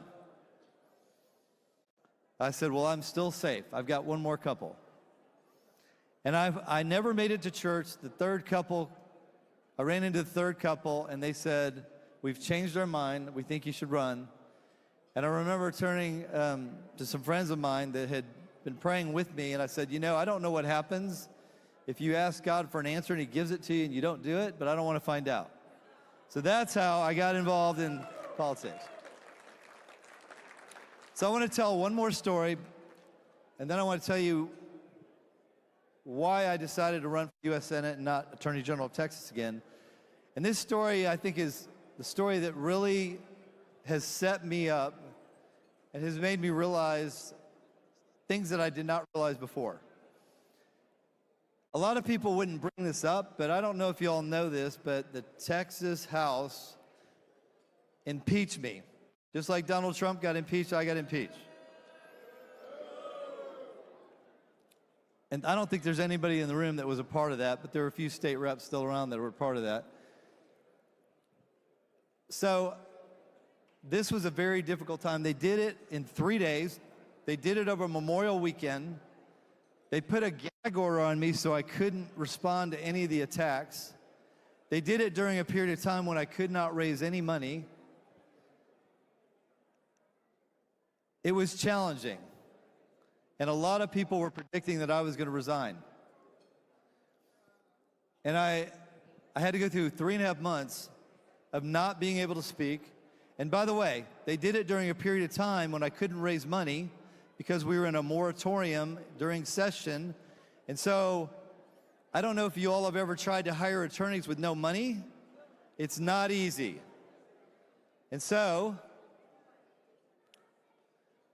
I said, well, I'm still safe. I've got 1 more couple. And I never made it to church. The third couple, I ran into the third couple, and they said, we've changed our mind. We think you should run. And I remember turning to some friends of mine that had been praying with me, and I said, you know, I don't know what happens if you ask God for an answer and he gives it to you and you don't do it, but I don't want to find out. So that's how I got involved in politics. So I want to tell one more story, and then I want to tell you why I decided to run for U.S. Senate and not Attorney General of Texas again. And this story, I think, is the story that really has set me up and has made me realize things that I did not realize before. A lot of people wouldn't bring this up, but I don't know if you all know this, but the Texas House impeached me. Just like Donald Trump got impeached, I got impeached. And I don't think there's anybody in the room that was a part of that, but there were a few state reps still around that were part of that. So this was a very difficult time. They did it in 3 days. They did it over Memorial Weekend. They put a gag order on me so I couldn't respond to any of the attacks. They did it during a period of time when I could not raise any money. It was challenging. And a lot of people were predicting that I was going to resign. And I had to go through 3.5 months of not being able to speak. And by the way, they did it during a period of time when I couldn't raise money because we were in a moratorium during session. And so I don't know if you all have ever tried to hire attorneys with no money. It's not easy. And so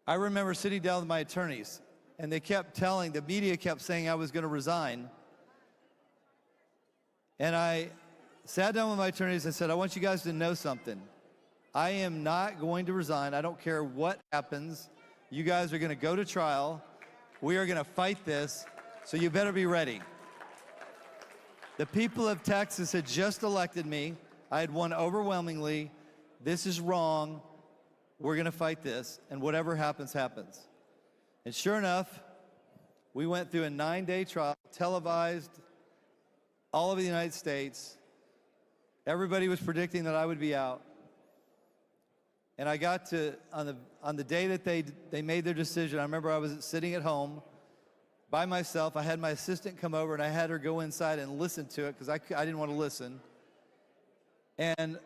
I remember sitting down with my attorneys, and they kept the media kept saying I was going to resign. And I sat down with my attorneys and said, I want you guys to know something. I am not going to resign. I don't care what happens. You guys are going to go to trial. We are going to fight this, so you better be ready. The people of Texas had just elected me. I had won overwhelmingly. This is wrong. We're going to fight this, and whatever happens, happens. And sure enough, we went through a 9-day trial, televised all over the United States. Everybody was predicting that I would be out. And I got to, on the day that they made their decision, I remember I was sitting at home by myself. I had my assistant come over, and I had her go inside and listen to it because I didn't want to listen. And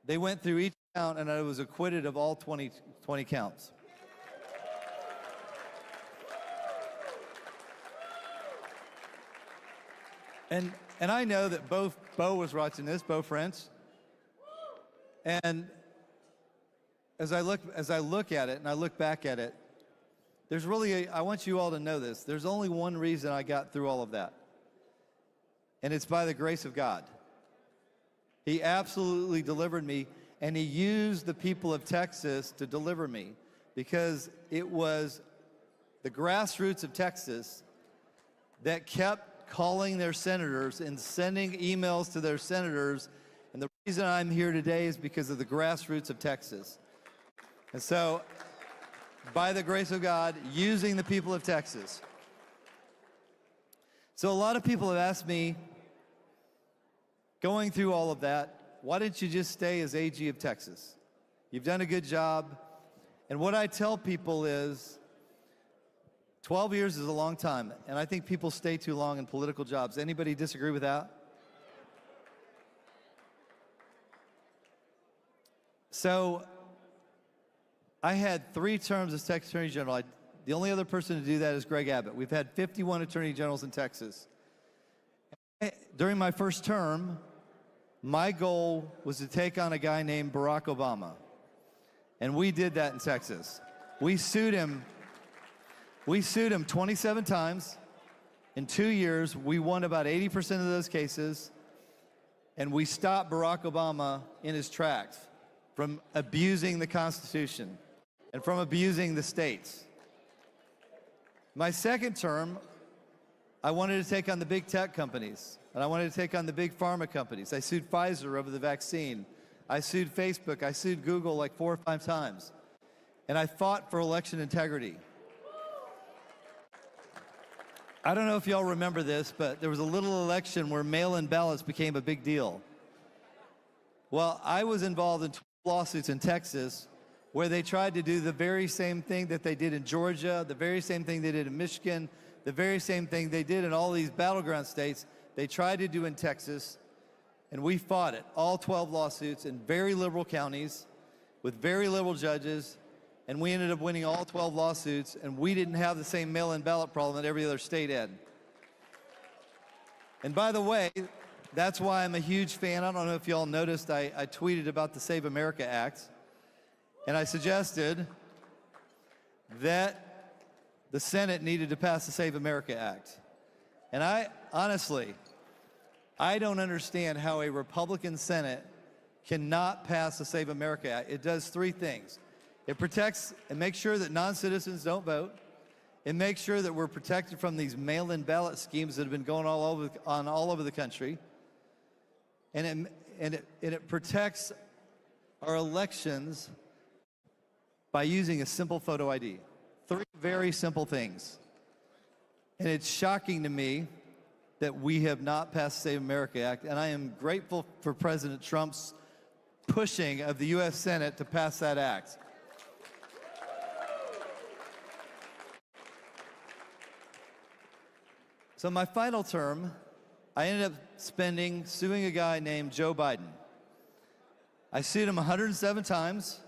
they went through each count, and I was acquitted of all 20 counts. And I know that Bo was watching this, Bo French. And as I look at it and I look back at it, there's really I want you all to know this. There's only one reason I got through all of that. And it's by the grace of God. He absolutely delivered me, and he used the people of Texas to deliver me, because it was the grassroots of Texas that kept calling their senators and sending emails to their senators. And the reason I'm here today is because of the grassroots of Texas. And so, by the grace of God, using the people of Texas. So a lot of people have asked me, going through all of that, why didn't you just stay as AG of Texas? You've done a good job. And what I tell people is, 12 years is a long time, and I think people stay too long in political jobs. Anybody disagree with that? So, I had 3 terms as Texas Attorney General. The only other person to do that is Greg Abbott. We've had 51 Attorney Generals in Texas. During my first term, my goal was to take on a guy named Barack Obama. And we did that in Texas. We sued him 27 times. In 2 years, we won about 80% of those cases. And we stopped Barack Obama in his tracks from abusing the Constitution and from abusing the states. My second term, I wanted to take on the big tech companies, and I wanted to take on the big pharma companies. I sued Pfizer over the vaccine. I sued Facebook. I sued Google like 4 or 5 times. And I fought for election integrity. I don't know if y'all remember this, but there was a little election where mail-in ballots became a big deal. Well, I was involved in 12 lawsuits in Texas where they tried to do the very same thing that they did in Georgia, the very same thing they did in Michigan, the very same thing they did in all these battleground states. They tried to do in Texas, and we fought it. All 12 lawsuits in very liberal counties with very liberal judges, and we ended up winning all 12 lawsuits, and we didn't have the same mail-in ballot problem that every other state had. And by the way, that's why I'm a huge fan. I don't know if y'all noticed, I tweeted about the Save America Act, and I suggested that the Senate needed to pass the Save America Act. And honestly, I don't understand how a Republican Senate cannot pass the Save America Act. It does 3 things. It protects and makes sure that non-citizens don't vote. It makes sure that we're protected from these mail-in ballot schemes that have been going all over the country. And it protects our elections by using a simple photo ID. 3 very simple things. And it's shocking to me that we have not passed the Save America Act, and I am grateful for President Trump's pushing of the U.S. Senate to pass that act. So my final term, I ended up suing a guy named Joe Biden. I sued him 107 times,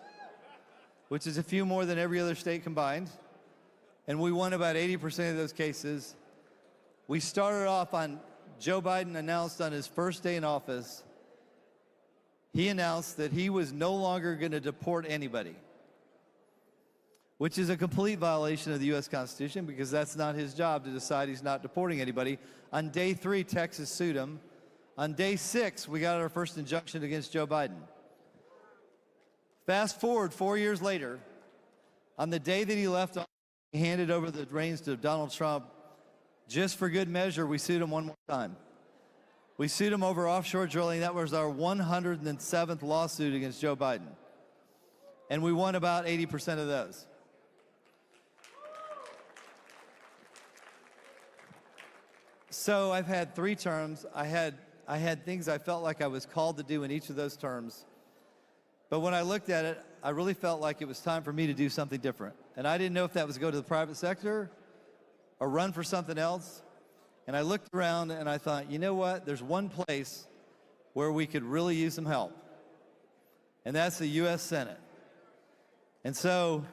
which is a few more than every other state combined, and we won about 80% of those cases. We started off on, Joe Biden announced on his first day in office, he announced that he was no longer going to deport anybody, which is a complete violation of the U.S. Constitution, because that's not his job to decide he's not deporting anybody. On day 3, Texas sued him. On day 6, we got our first injunction against Joe Biden. Fast forward 4 years later, on the day that he left office, handed over the reins to Donald Trump, just for good measure, we sued him one more time. We sued him over offshore drilling. That was our 107th lawsuit against Joe Biden. And we won about 80% of those. So I've had 3 terms. I had things I felt like I was called to do in each of those terms. But when I looked at it, I really felt like it was time for me to do something different. And I didn't know if that was go to the private sector or run for something else. And I looked around and I thought, you know what? There's one place where we could really use some help. And that's the U.S. Senate. And so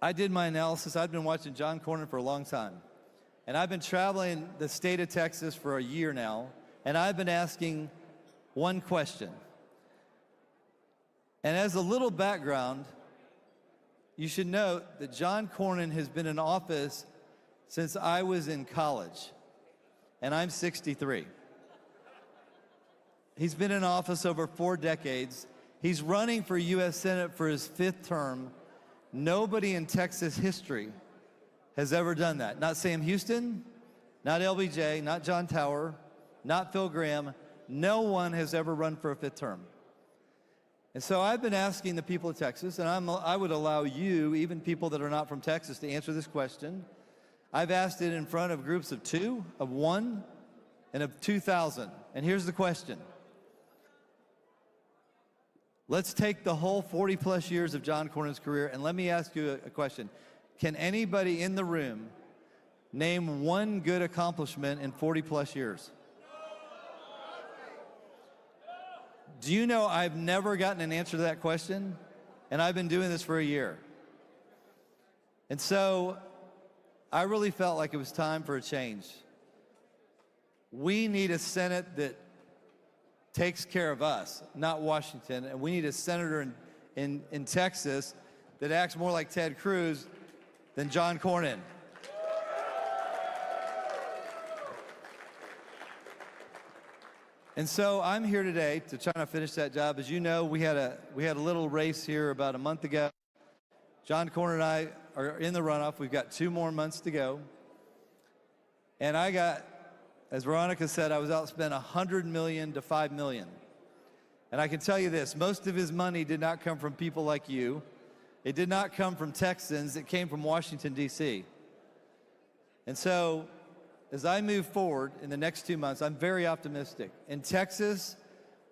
I did my analysis. I've been watching John Cornyn for a long time. And I've been traveling the state of Texas for a year now, and I've been asking one question. And as a little background, you should note that John Cornyn has been in office since I was in college, and I'm 63. He's been in office over 4 decades. He's running for U.S. Senate for his 5th term. Nobody in Texas history has ever done that. Not Sam Houston, not LBJ, not John Tower, not Phil Gramm. No one has ever run for a 5th term. And so I've been asking the people of Texas, and I would allow you, even people that are not from Texas, to answer this question. I've asked it in front of groups of 2, of 1, and of 2,000. And here's the question. Let's take the whole 40-plus years of John Cornyn's career, and let me ask you a question. Can anybody in the room name one good accomplishment in 40-plus years? Do you know I've never gotten an answer to that question? And I've been doing this for a year. And so I really felt like it was time for a change. We need a Senate that takes care of us, not Washington. And we need a senator in Texas that acts more like Ted Cruz than John Cornyn. And so I'm here today to try to finish that job. As you know, we had a little race here about a month ago. John Cornyn and I are in the runoff. We've got 2 more months to go. And I got, as Veronica said, I was outspent $100 million to $5 million. And I can tell you this, most of his money did not come from people like you. It did not come from Texans. It came from Washington, D.C. And so as I move forward in the next 2 months, I'm very optimistic. In Texas,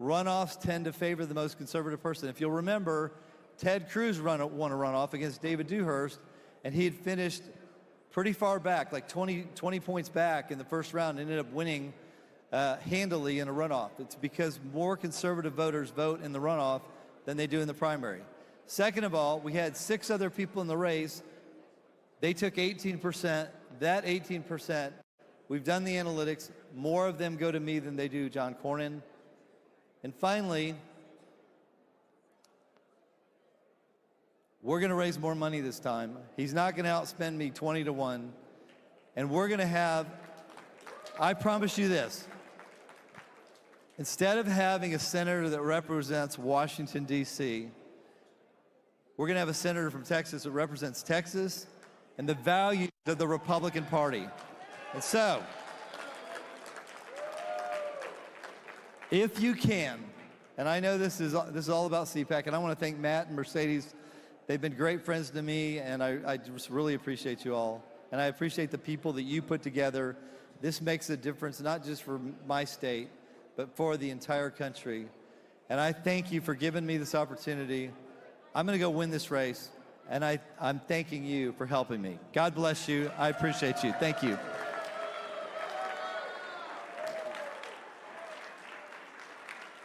runoffs tend to favor the most conservative person. If you'll remember, Ted Cruz won a runoff against David Dewhurst, and he had finished pretty far back, like 20 points back in the first round, and ended up winning handily in a runoff. It's because more conservative voters vote in the runoff than they do in the primary. Second of all, we had 6 other people in the race. They took 18%. That 18%, we've done the analytics. More of them go to me than they do John Cornyn. And finally, we're going to raise more money this time. He's not going to outspend me 20 to 1. And we're going to have, I promise you this, instead of having a senator that represents Washington, D.C., we're going to have a senator from Texas that represents Texas and the values of the Republican Party. And so, if you can, and I know this is all about Cpac, and I want to thank Matt and Mercedes. They've been great friends to me, and I just really appreciate you all. And I appreciate the people that you put together. This makes a difference, not just for my state, but for the entire country. And I thank you for giving me this opportunity. I'm going to go win this race, and I'm thanking you for helping me. God bless you. I appreciate you. Thank you.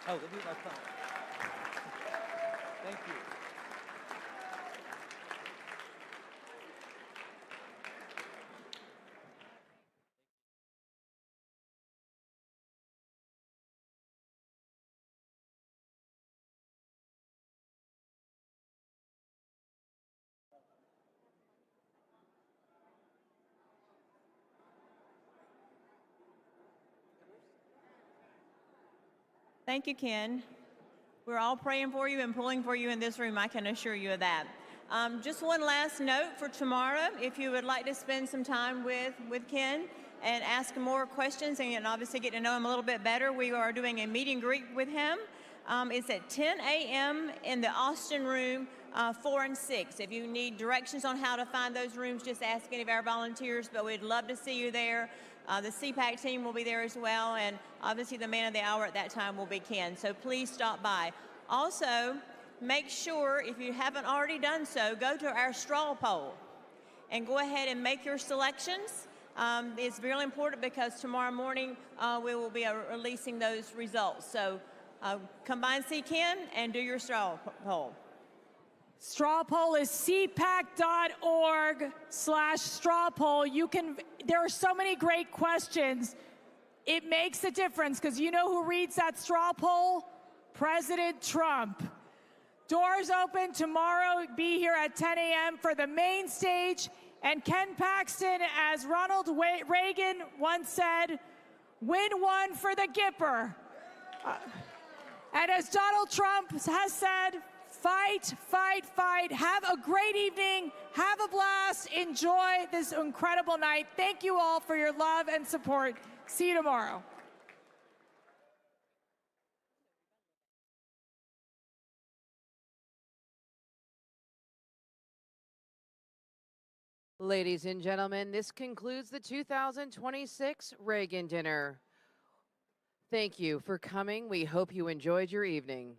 Oh, let me get my phone. Thank you. Thank you, Ken. We're all praying for you and pulling for you in this room, I can assure you of that. Just one last note for tomorrow. If you would like to spend some time with Ken and ask him more questions and obviously get to know him a little bit better, we are doing a meet and greet with him. It's at 10 a.m. in the Austin room, 4 and 6. If you need directions on how to find those rooms, just ask any of our volunteers, but we'd love to see you there. The Cpac team will be there as well, and obviously the man of the hour at that time will be Ken, so please stop by. Also, make sure, if you haven't already done so, go to our straw poll and go ahead and make your selections. It's really important because tomorrow morning we will be releasing those results. So come by and see Ken and do your straw poll. Straw poll is cpac.org/straw poll. There are so many great questions. It makes a difference because you know who reads that straw poll? President Trump. Doors open tomorrow. Be here at 10 a.m. for the main stage. And Ken Paxton, as Ronald Reagan once said, win one for the Gipper. And as Donald Trump has said, fight, fight, fight. Have a great evening. Have a blast. Enjoy this incredible night. Thank you all for your love and support. See you tomorrow. Ladies and gentlemen, this concludes the 2026 Reagan Dinner. Thank you for coming. We hope you enjoyed your evening.